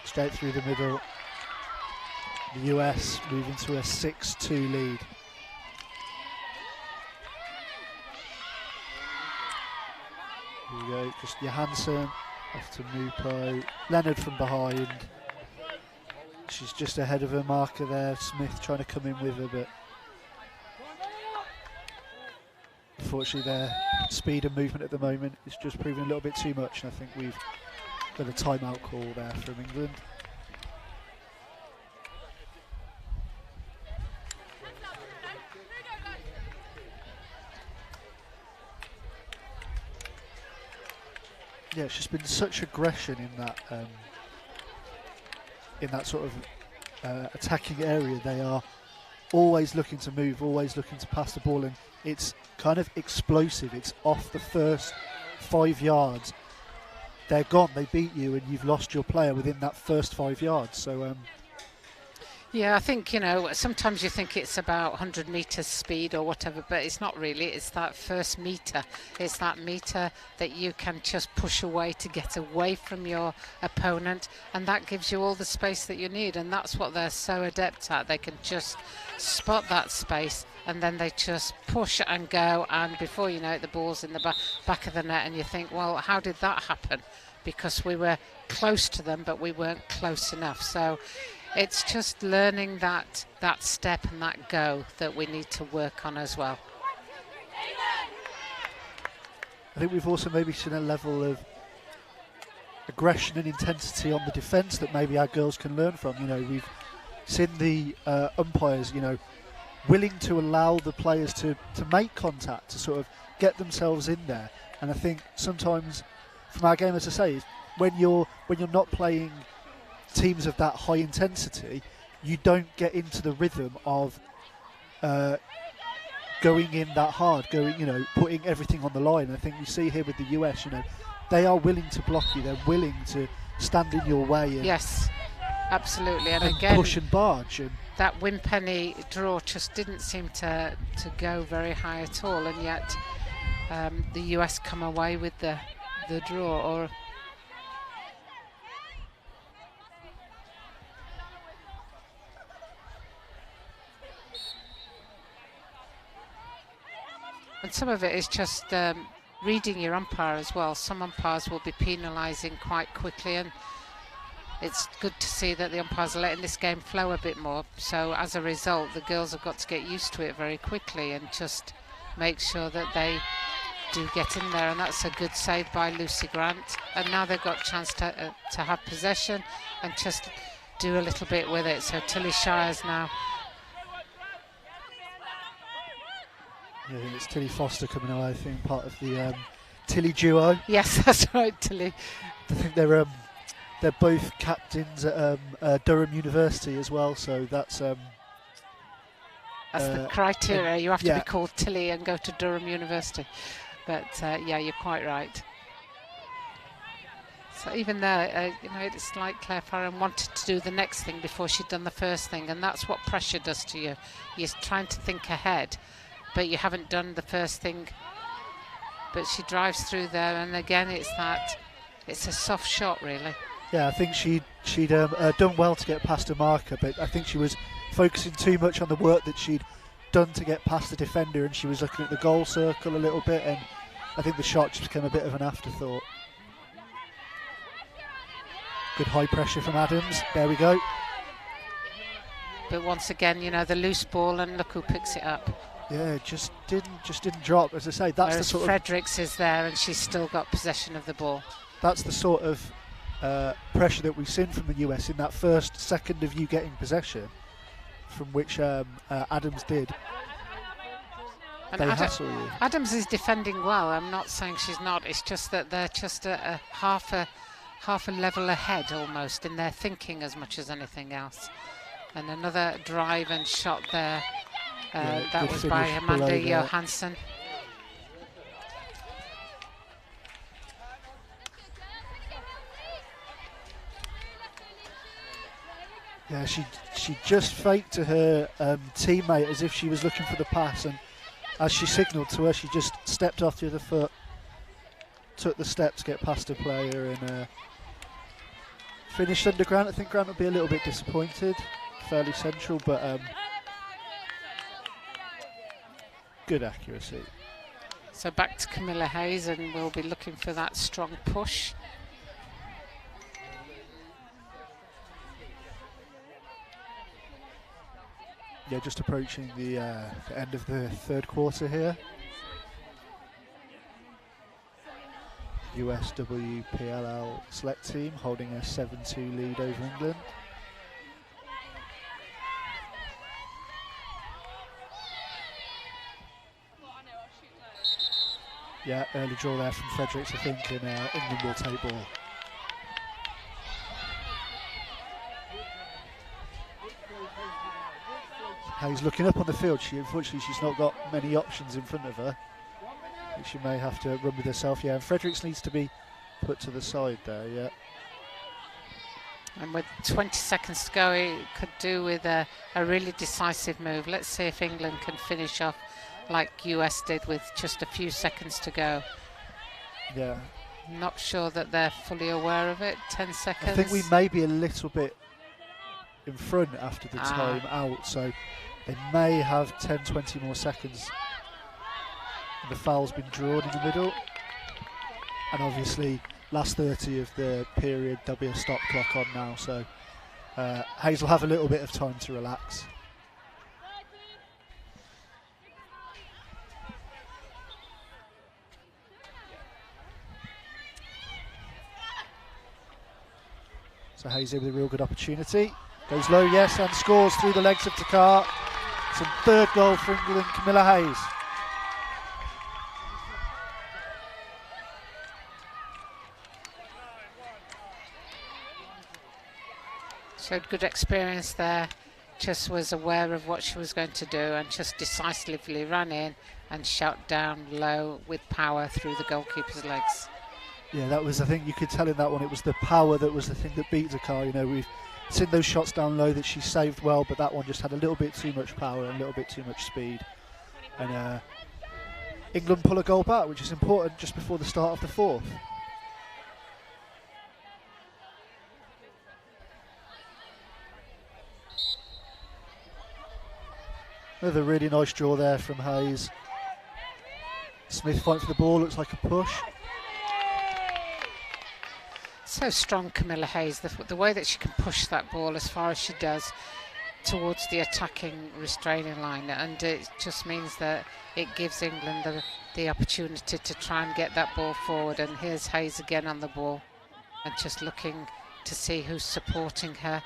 straight through the middle. The US moving to a 6-2 lead. Here we go, just Johansson Off to Mupo. Leonard from behind. She's just ahead of her marker there. Smith trying to come in with her, but unfortunately their speed and movement at the moment is just proving a little bit too much, and I think we've got a timeout call there from England. Yeah, it's just been such aggression in that sort of attacking area. They are always looking to move, always looking to pass the ball, and it's kind of explosive. It's off the first 5 yards. They're gone, they beat you, and you've lost your player within that first 5 yards. So yeah, I think, you know, sometimes you think it's about 100 metres speed or whatever, but it's not really. It's that first metre. It's that metre that you can just push away to get away from your opponent, and that gives you all the space that you need, and that's what they're so adept at. They can just spot that space, and then they just push and go, and before you know it, the ball's in the back of the net, and you think, well, how did that happen? Because we were close to them, but we weren't close enough. So it's just learning that step and that go that we need to work on as well. I think we've also maybe seen a level of aggression and intensity on the defence that maybe our girls can learn from. You know, we've seen the umpires, you know, willing to allow the players to make contact, to sort of get themselves in there. And I think sometimes from our game, as I say, when you're not playing teams of that high intensity, you don't get into the rhythm of going in that hard, putting everything on the line. I think we see here with the US, you know, they are willing to block you, they're willing to stand in your way. And yes, absolutely. And again, push and barge. And that Wimpenny draw just didn't seem to go very high at all, and yet the US come away with the draw. Or and some of it is just reading your umpire as well. Some umpires will be penalising quite quickly, and it's good to see that the umpires are letting this game flow a bit more. So as a result, the girls have got to get used to it very quickly and just make sure that they do get in there. And that's a good save by Lucy Grant. And now they've got a chance to have possession and just do a little bit with it. So Tilly Shires now. Yeah, it's Tilly Foster coming away, I think, part of the Tilly duo. Yes, that's right, Tilly. I think they're both captains at Durham University as well, so that's the criteria. You have to be called Tilly and go to Durham University. But yeah, you're quite right. So even there, you know, it's like Claire Farron wanted to do the next thing before she'd done the first thing, and that's what pressure does to you. You're trying to think ahead, but you haven't done the first thing. But she drives through there, and again, it's a soft shot, really. Yeah, I think she'd done well to get past her marker, but I think she was focusing too much on the work that she'd done to get past the defender, and she was looking at the goal circle a little bit, and I think the shot just became a bit of an afterthought. Good high pressure from Adams. There we go. But once again, you know, the loose ball, and look who picks it up. Yeah, just didn't drop. As I say, that's Whereas the sort Fredericks is there, and she's still got possession of the ball. That's the sort of pressure that we've seen from the US in that first second of you getting possession, from which Adams did. And they hassle you. Adams is defending well. I'm not saying she's not. It's just that they're just a half a level ahead almost in their thinking as much as anything else. And another drive and shot there. That was by Amanda Johansson. Yeah, she just faked to her teammate as if she was looking for the pass, and as she signalled to her, she just stepped off the other foot, took the step to get past her player, and finished under Grant. I think Grant will be a little bit disappointed, fairly central, but good accuracy. So back to Camilla Hayes, and we'll be looking for that strong push. Yeah, just approaching the end of the third quarter here. US WPLL select team holding a 7-2 lead over England. Yeah, early draw there from Fredericks, I think, and England will take ball. Hayes looking up on the field. Unfortunately, she's not got many options in front of her. She may have to run with herself, yeah. And Fredericks needs to be put to the side there, yeah. And with 20 seconds to go, it could do with a really decisive move. Let's see if England can finish off like US did with just a few seconds to go. Yeah. Not sure that they're fully aware of it. 10 seconds. I think we may be a little bit in front after the time out, so they may have 10-20 more seconds. The foul's been drawn in the middle, and obviously last 30 of the period there'll be a stop clock on now, so Hayes will have a little bit of time to relax. So Hayes here with a real good opportunity. Goes low, yes, and scores through the legs of Takar. It's a third goal for England, Camilla Hayes. Showed good experience there. Just was aware of what she was going to do and just decisively ran in and shot down low with power through the goalkeeper's legs. Yeah, that was, I think you could tell in that one, it was the power that was the thing that beat Dakar. You know, we've seen those shots down low that she saved well, but that one just had a little bit too much power and a little bit too much speed. And England pull a goal back, which is important just before the start of the fourth. Another really nice draw there from Hayes. Smith fighting for the ball, looks like a push. So strong, Camilla Hayes, the way that she can push that ball as far as she does towards the attacking restraining line, and it just means that it gives England the opportunity to try and get that ball forward. And here's Hayes again on the ball and just looking to see who's supporting her,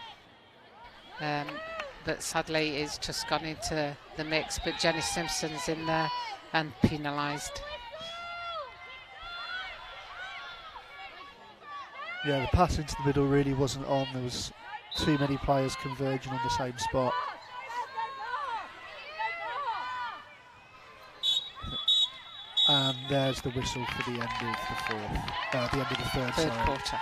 but sadly it's just gone into the mix. But Jenny Simpson's in there and penalised. Yeah, the pass into the middle really wasn't on. There was too many players converging on the same spot. And there's the whistle for the end of the fourth, the end of the third quarter.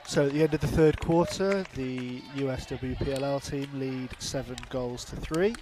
So at the end of the third quarter, the US WPLL team lead 7-3.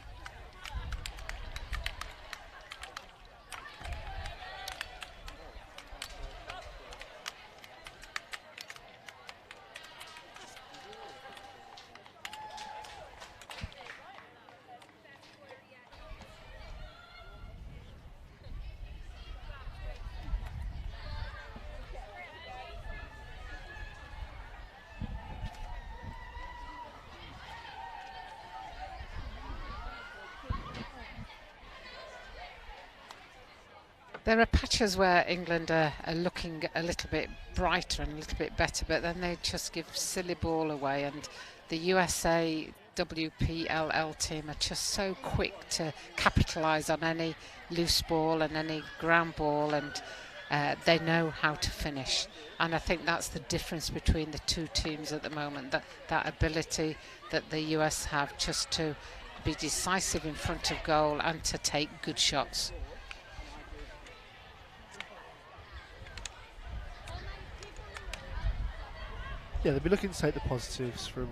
There are patches where England are looking a little bit brighter and a little bit better, but then they just give silly ball away, and the USA WPLL team are just so quick to capitalise on any loose ball and any ground ball, and they know how to finish. And I think that's the difference between the two teams at the moment, that ability that the US have just to be decisive in front of goal and to take good shots. Yeah, they'll be looking to take the positives from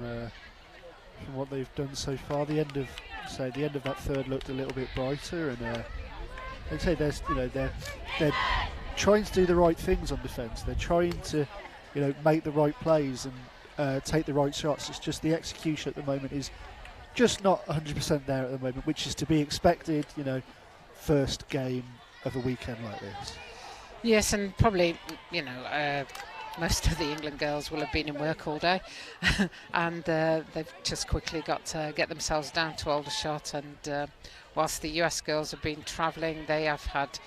what they've done so far. The end of that third looked a little bit brighter, and they say they're trying to do the right things on defence. They're trying to, make the right plays and take the right shots. It's just the execution at the moment is just not 100% there at the moment, which is to be expected. First game of a weekend like this. Yes, and probably most of the England girls will have been in work all day, and they've just quickly got to get themselves down to Aldershot. And whilst the US girls have been travelling, they have had,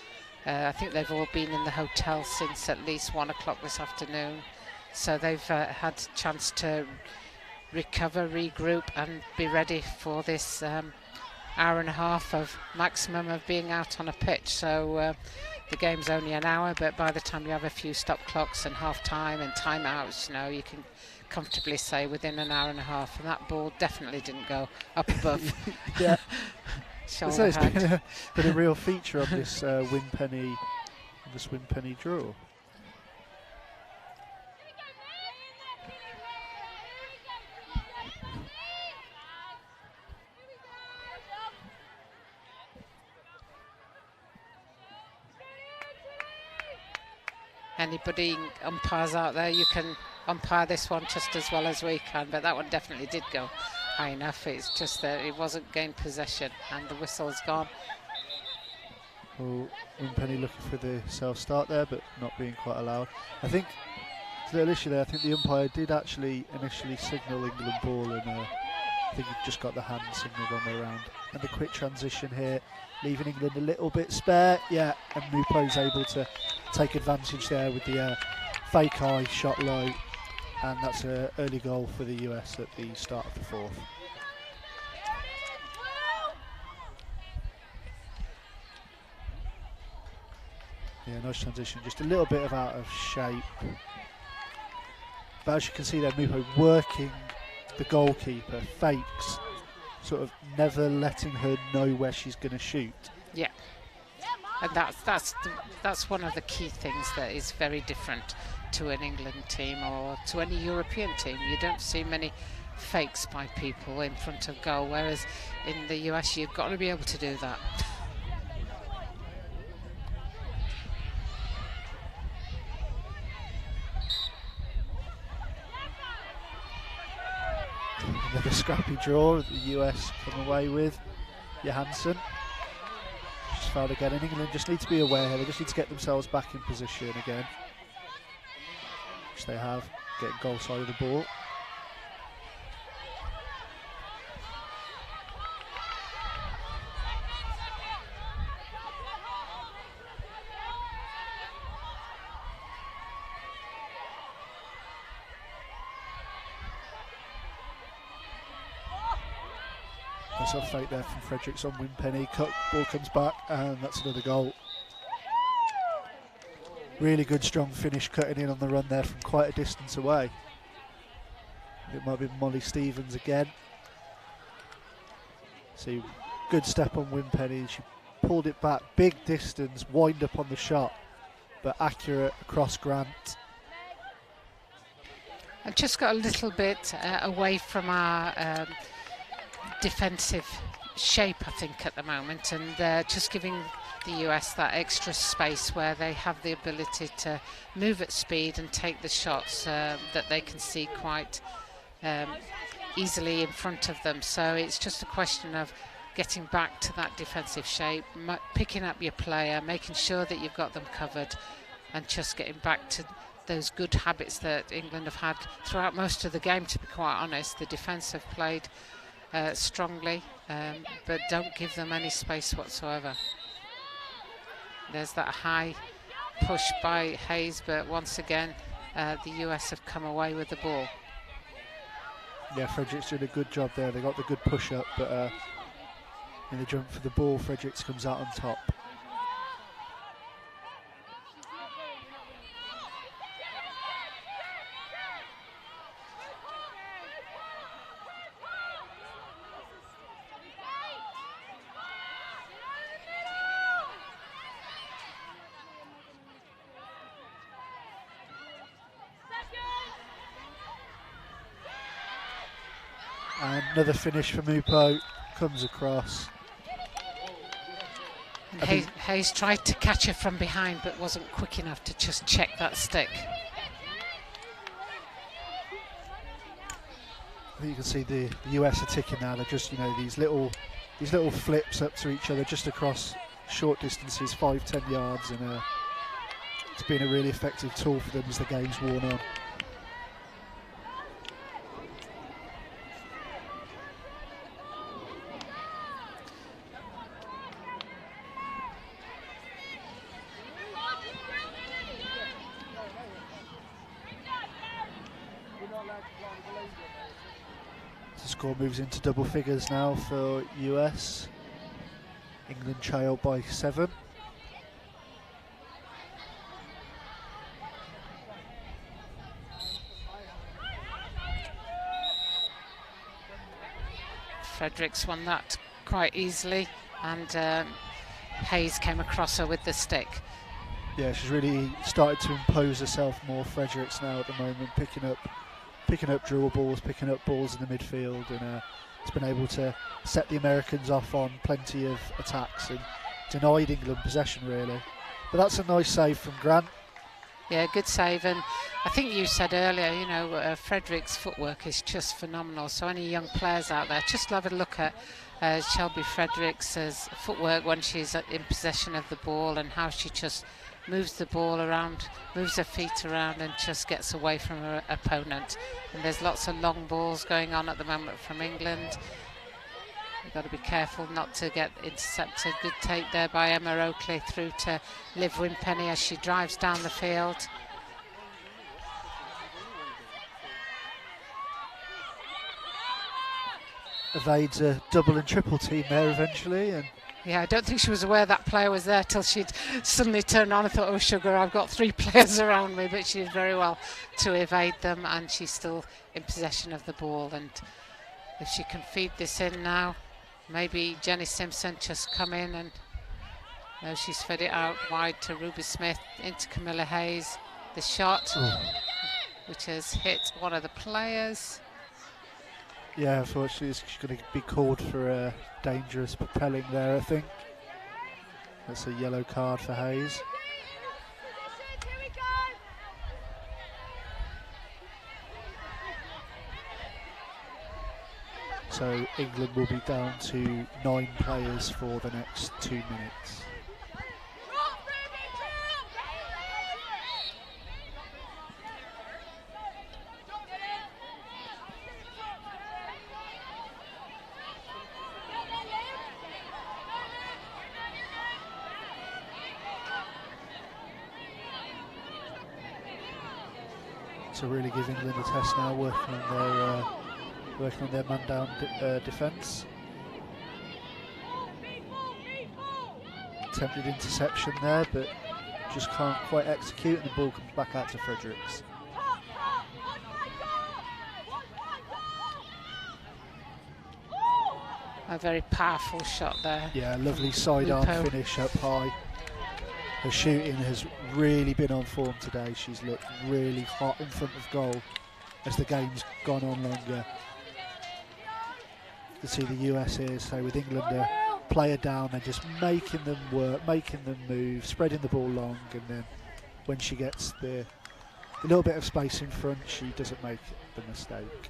I think they've all been in the hotel since at least 1 o'clock this afternoon. So they've had a chance to recover, regroup, and be ready for this hour and a half of maximum of being out on a pitch. So the game's only an hour, but by the time you have a few stop clocks and half time and timeouts, you know, you can comfortably say within an hour and a half. And that ball definitely didn't go up above. Yeah. Shoulder It's height. been a real feature of this Winpenny draw. Anybody umpires out there, you can umpire this one just as well as we can, but that one definitely did go high enough. It's just that it wasn't gained possession and the whistle's gone. Well, Winpenny looking for the self-start there, but not being quite allowed. I think the little issue there, I think the umpire did actually initially signal England ball, and I think he just got the hand signal one way around. And the quick transition here, leaving England a little bit spare. Yeah, and Mupo's able to take advantage there with the fake eye shot low, and that's an early goal for the US at the start of the fourth. Yeah, nice transition, just a little bit of out of shape. But as you can see there, Mupo working the goalkeeper, fakes, sort of never letting her know where she's going to shoot. Yeah, and that's one of the key things that is very different to an England team or to any European team. You don't see many fakes by people in front of goal, whereas in the US you've got to be able to do that. Another scrappy draw that the US come away with. Johansson just fouled again, and England just need to be aware here. They just need to get themselves back in position again, which they have, getting goal side of the ball. Nice little fake there from Fredericks on Winpenny. Cut, ball comes back, and that's another goal. Really good, strong finish, cutting in on the run there from quite a distance away. It might be Molly Stevens again. See, good step on Winpenny. She pulled it back, big distance, wind up on the shot, but accurate across Grant. I've just got a little bit away from our defensive shape, I think, at the moment, and just giving the US that extra space where they have the ability to move at speed and take the shots that they can see quite easily in front of them. So it's just a question of getting back to that defensive shape, picking up your player, making sure that you've got them covered, and just getting back to those good habits that England have had throughout most of the game, to be quite honest. The defence have played strongly, but don't give them any space whatsoever. There's that high push by Hayes, but once again the US have come away with the ball. Yeah, Fredericks doing a good job there. They got the good push up, but in the jump for the ball, Fredericks comes out on top. And another finish for Mupo, comes across. Hayes tried to catch her from behind, but wasn't quick enough to just check that stick. I think you can see the US are ticking now. They're just, you know, these little flips up to each other just across short distances, 5-10 yards, and it's been a really effective tool for them as the game's worn on. The score moves into double figures now for US. England trail by 7. Fredericks won that quite easily, and Hayes came across her with the stick. Yeah, she's really started to impose herself more. Fredericks now at the moment, picking up draw balls, picking up balls in the midfield, and has been able to set the Americans off on plenty of attacks and denied England possession really. But that's a nice save from Grant. Yeah, good save, and I think you said earlier, you know, Fredericks' footwork is just phenomenal. So any young players out there, just have a look at Shelby Fredericks' footwork when she's in possession of the ball, and how she just moves the ball around, moves her feet around, and just gets away from her opponent. And there's lots of long balls going on at the moment from England. You've got to be careful not to get intercepted. Good take there by Emma Oakley through to Liv Winpenny as she drives down the field. Evades a double and triple team there eventually, and yeah, I don't think she was aware that player was there till she'd suddenly turned on and thought, oh sugar, I've got 3 players around me, but she did very well to evade them, and she's still in possession of the ball. And if she can feed this in now, maybe Jenny Simpson just come in, and no, she's fed it out wide to Ruby Smith, into Camilla Hayes. The shot, which has hit one of the players. yeah, unfortunately she's going to be called for dangerous propelling there, I think. That's a yellow card for Hayes. So England will be down to 9 players for the next 2 minutes. To really give England a test now, working on their man-down defence. Attempted interception there, but just can't quite execute, and the ball comes back out to Fredericks. A very powerful shot there. Yeah, lovely side-arm finish up high. Her shooting has really been on form today. She's looked really hot in front of goal as the game's gone on longer. You can see the US here, so with England a player down, they're just making them work, making them move, spreading the ball long, and then when she gets the little bit of space in front, she doesn't make the mistake.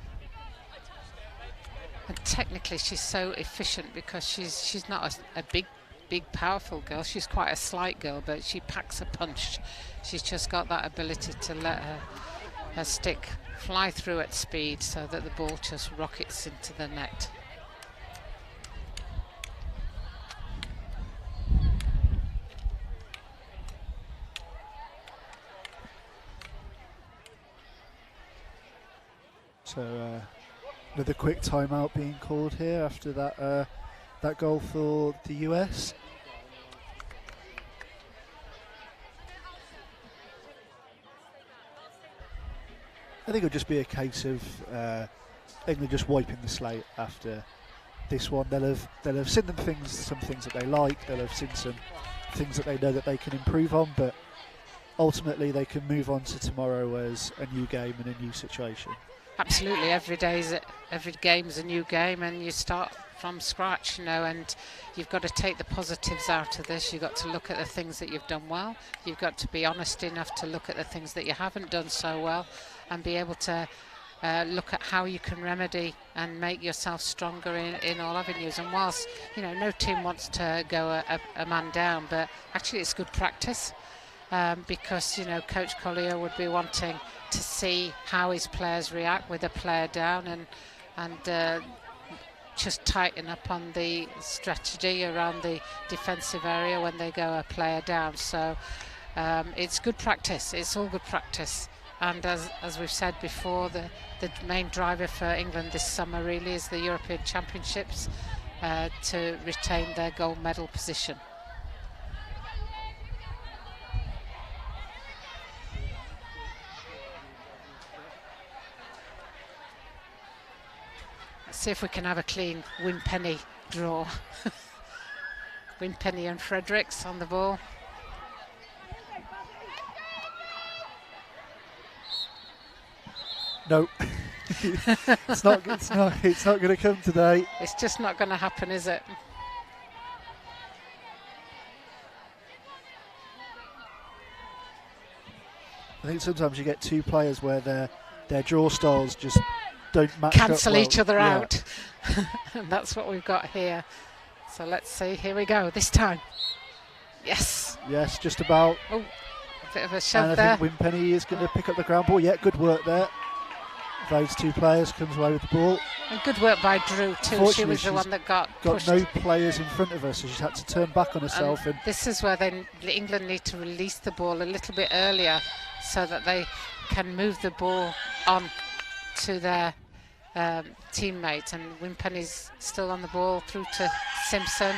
And technically she's so efficient, because she's not a big powerful girl. She's quite a slight girl, but she packs a punch. She's just got that ability to let her stick fly through at speed, so that the ball just rockets into the net. So another quick timeout being called here after that goal for the US. I think it'll just be a case of England just wiping the slate after this one. They'll have seen some things that they like. They'll have seen some things that they know that they can improve on, but ultimately they can move on to tomorrow as a new game and a new situation. Absolutely, every game's a new game, and you start from scratch, you know, and you've got to take the positives out of this. You've got to look at the things that you've done well. You've got to be honest enough to look at the things that you haven't done so well, and be able to look at how you can remedy and make yourself stronger in all avenues. And whilst, you know, no team wants to go a man down, but actually it's good practice. because, you know, Coach Collier would be wanting to see how his players react with a player down and just tighten up on the strategy around the defensive area when they go a player down. So it's good practice. It's all good practice. And as we've said before, the main driver for England this summer really is the European Championships to retain their gold medal position. Let's see if we can have a clean Winpenny draw. Winpenny and Fredericks on the ball. No, it's not going to come today. It's just not going to happen, is it? I think sometimes you get two players where their draw styles just don't match Cancel up well. each other out. And that's what we've got here. So let's see. Here we go. This time. Yes. Yes, just about. Oh, a bit of a shove and there. I think Winpenny is going to pick up the ground ball. Yeah, good work there. Those two players comes away with the ball. And good work by Drew too. She was the one that got pushed. No players in front of her, so she's had to turn back on herself. And this is where England need to release the ball a little bit earlier so that they can move the ball on to their teammate. And Winpenny's still on the ball through to Simpson.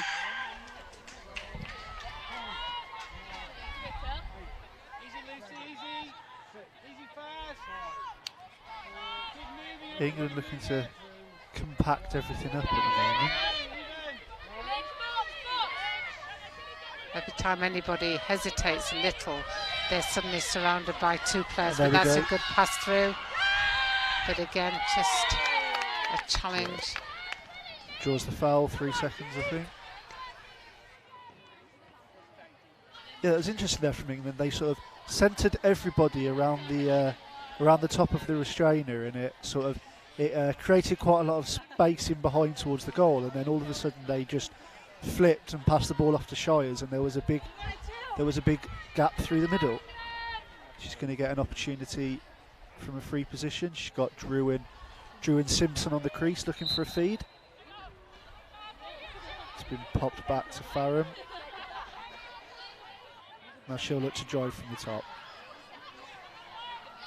England looking to compact everything up at the moment. Every time anybody hesitates a little, they're suddenly surrounded by two players. But that's a good pass through. But again, just a challenge. Draws the foul, 3 seconds, I think. Yeah, it was interesting there from England. They sort of centred everybody around the top of the restrainer, and it created quite a lot of space in behind towards the goal, and then all of a sudden they just flipped and passed the ball off to Shires, and there was a big gap through the middle. She's going to get an opportunity from a free position. She's got Drew and Simpson on the crease looking for a feed. It's been popped back to Farham. Now she'll look to drive from the top.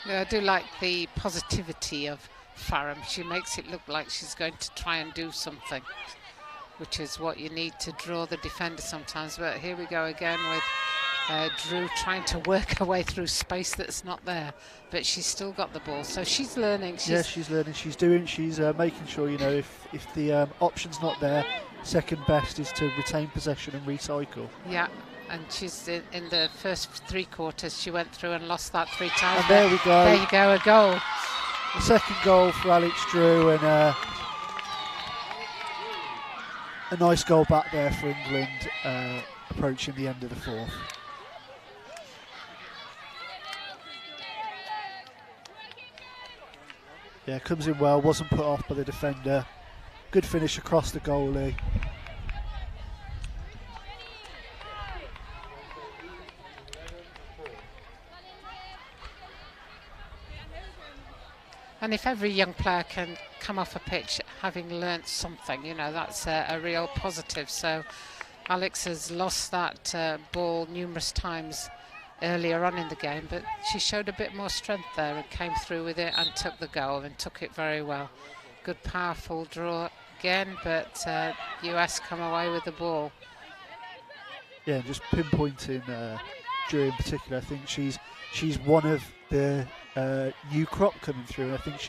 Yeah, I do like the positivity of Farham. She makes it look like she's going to try and do something, which is what you need to draw the defender sometimes. But here we go again with Drew trying to work her way through space that's not there, but she's still got the ball, so she's learning. She's learning. She's making sure, you know, if the option's not there, second best is to retain possession and recycle. Yeah. And she's in the first 3 quarters, she went through and lost that 3 times. And there we go. There you go, a goal. The second goal for Alex Drew, and a nice goal back there for England, approaching the end of the fourth. Yeah, comes in well, wasn't put off by the defender. Good finish across the goalie. And if every young player can come off a pitch having learnt something, you know, that's a real positive. So Alex has lost that ball numerous times earlier on in the game, but she showed a bit more strength there and came through with it and took the goal and took it very well. Good powerful draw again, but US come away with the ball. Yeah, just pinpointing Drew in particular. I think she's one of the new crop coming through, and I think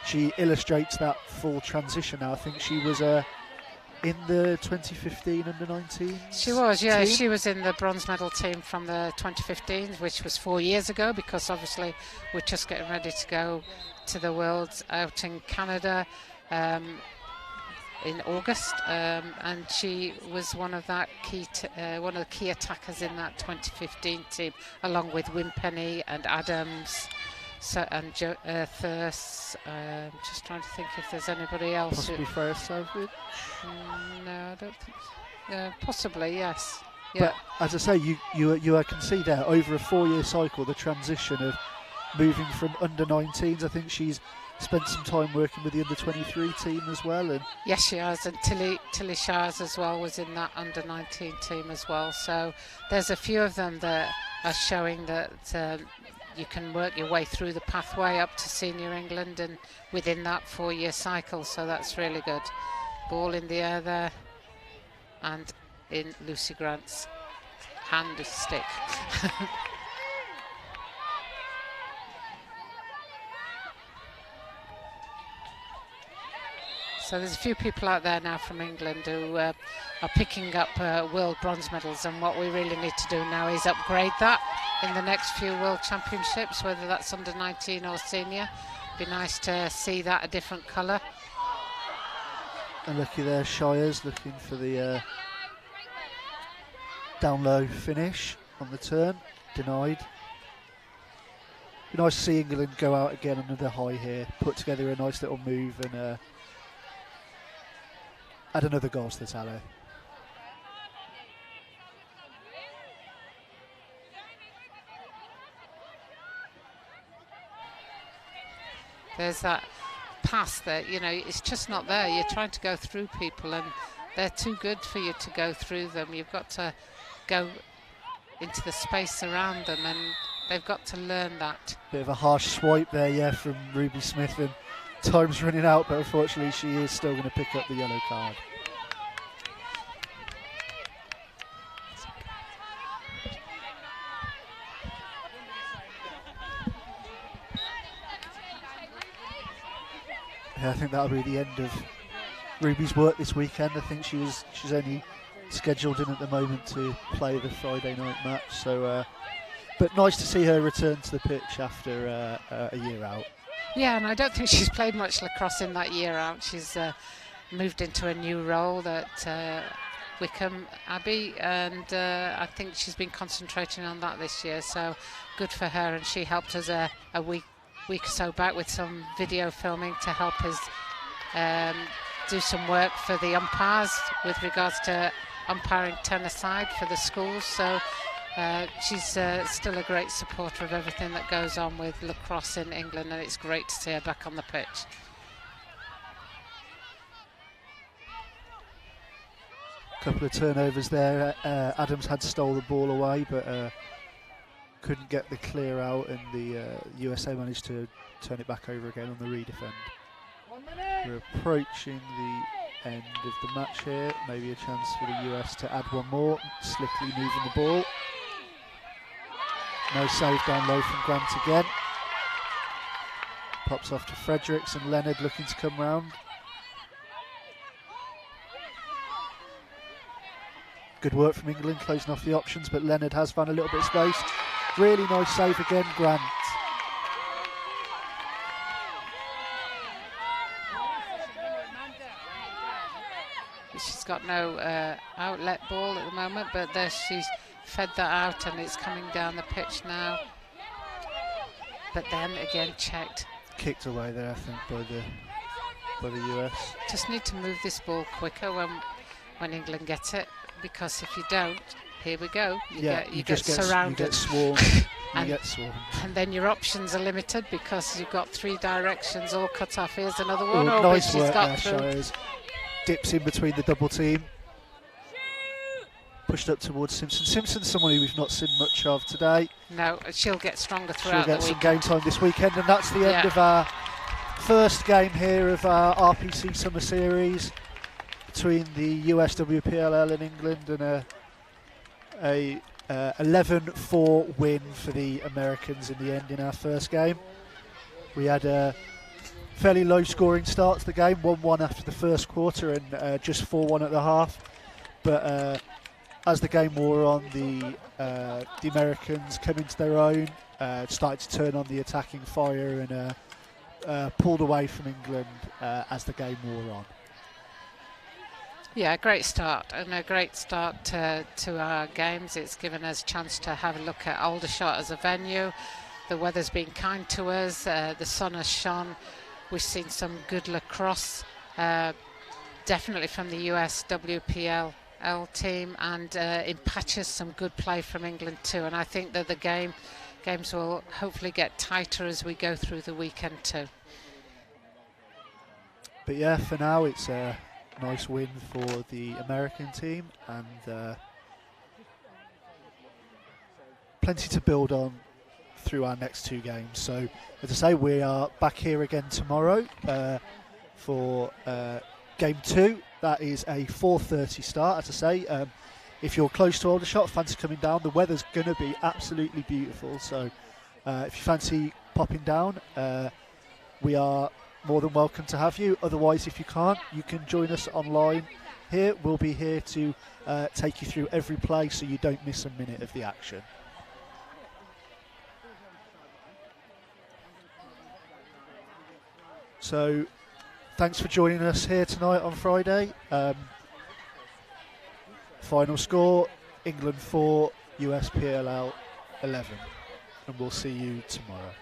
she illustrates that full transition now. I think she was in the 2015 under-19. She was, yeah. team. She was in the bronze medal team from the 2015, which was 4 years ago, because obviously we're just getting ready to go to the Worlds out in Canada in August, and she was one of that one of the key attackers in that 2015 team, along with Winpenny and Adams. So, and Thurst, just trying to think if there's anybody else. Possibly Freya Southwood? No, I don't think so. Possibly, yes. But as I say, you can see there over a 4-year cycle the transition of moving from under 19s. I think she's spent some time working with the under 23 team as well. And yes, she has, and Tilly Shires as well was in that under 19 team as well. So there's a few of them that are showing that you can work your way through the pathway up to Senior England and within that 4-year cycle. So that's really good. Ball in the air there, and in Lucy Grant's hand of stick. So there's a few people out there now from England who are picking up world bronze medals, and what we really need to do now is upgrade that in the next few world championships, whether that's under 19 or senior. Be nice to see that a different colour. And looky there, Shires looking for the down low finish on the turn, denied. Be nice to see England go out again on another high here, put together a nice little move and add another goal to the tally. There's that pass that, you know, it's just not there. You're trying to go through people and they're too good for you to go through them. You've got to go into the space around them, and they've got to learn that. Bit of a harsh swipe there, yeah, from Ruby Smith, and time's running out, but unfortunately she is still going to pick up the yellow card. Yeah, I think that'll be the end of Ruby's work this weekend. I think she's only scheduled in at the moment to play the Friday night match. So, but nice to see her return to the pitch after a year out. Yeah, and I don't think she's played much lacrosse in that year out. She's moved into a new role at Wickham Abbey, and I think she's been concentrating on that this year. So good for her, and she helped us a week or so back with some video filming to help us do some work for the umpires with regards to umpiring 10-a-side for the schools. So she's still a great supporter of everything that goes on with lacrosse in England, and it's great to see her back on the pitch. Couple of turnovers there. Adams had stole the ball away, but couldn't get the clear out, and the USA managed to turn it back over again on the redefend. We're approaching the end of the match here. Maybe a chance for the US to add one more. Slickly moving the ball. No save down low from Grant again. Pops off to Fredericks, and Leonard looking to come round. Good work from England, closing off the options, but Leonard has found a little bit of space. Really nice save again, Grant. She's got no outlet ball at the moment, but there she's fed that out, and it's coming down the pitch now. But then again checked. Kicked away there, I think, by the US. Just need to move this ball quicker when England gets it, because if you don't, here we go. You get surrounded. You get swarmed. And then your options are limited because you've got 3 directions all cut off. Here's another one. Oh, nice work got there, Shires. Dips in between the double team. Pushed up towards Simpson. Simpson's someone who we've not seen much of today. No, she'll get stronger throughout the weekend. She'll get some game time this weekend, and that's the end of our first game here of our RPC Summer Series between the US WPLL in England, and a 11-4 win for the Americans in the end in our first game. We had a fairly low scoring start to the game, 1-1 after the first quarter and just 4-1 at the half. But as the game wore on, the Americans came into their own, started to turn on the attacking fire, and pulled away from England as the game wore on. Yeah, great start, and a great start to our games. It's given us a chance to have a look at Aldershot as a venue. The weather's been kind to us, the sun has shone. We've seen some good lacrosse, definitely from the US WPL WPLL team, and in patches some good play from England too. And I think that the games will hopefully get tighter as we go through the weekend too. But yeah, for now it's a nice win for the American team, and plenty to build on through our next 2 games. So as I say, we are back here again tomorrow for game 2. That is a 4:30 start. As I say, if you're close to Aldershot, fancy coming down, the weather's going to be absolutely beautiful. So if you fancy popping down, we are more than welcome to have you. Otherwise, if you can't, you can join us online here. We'll be here to take you through every play so you don't miss a minute of the action. So thanks for joining us here tonight on Friday. Final score, England 4, USPLL 11. And we'll see you tomorrow.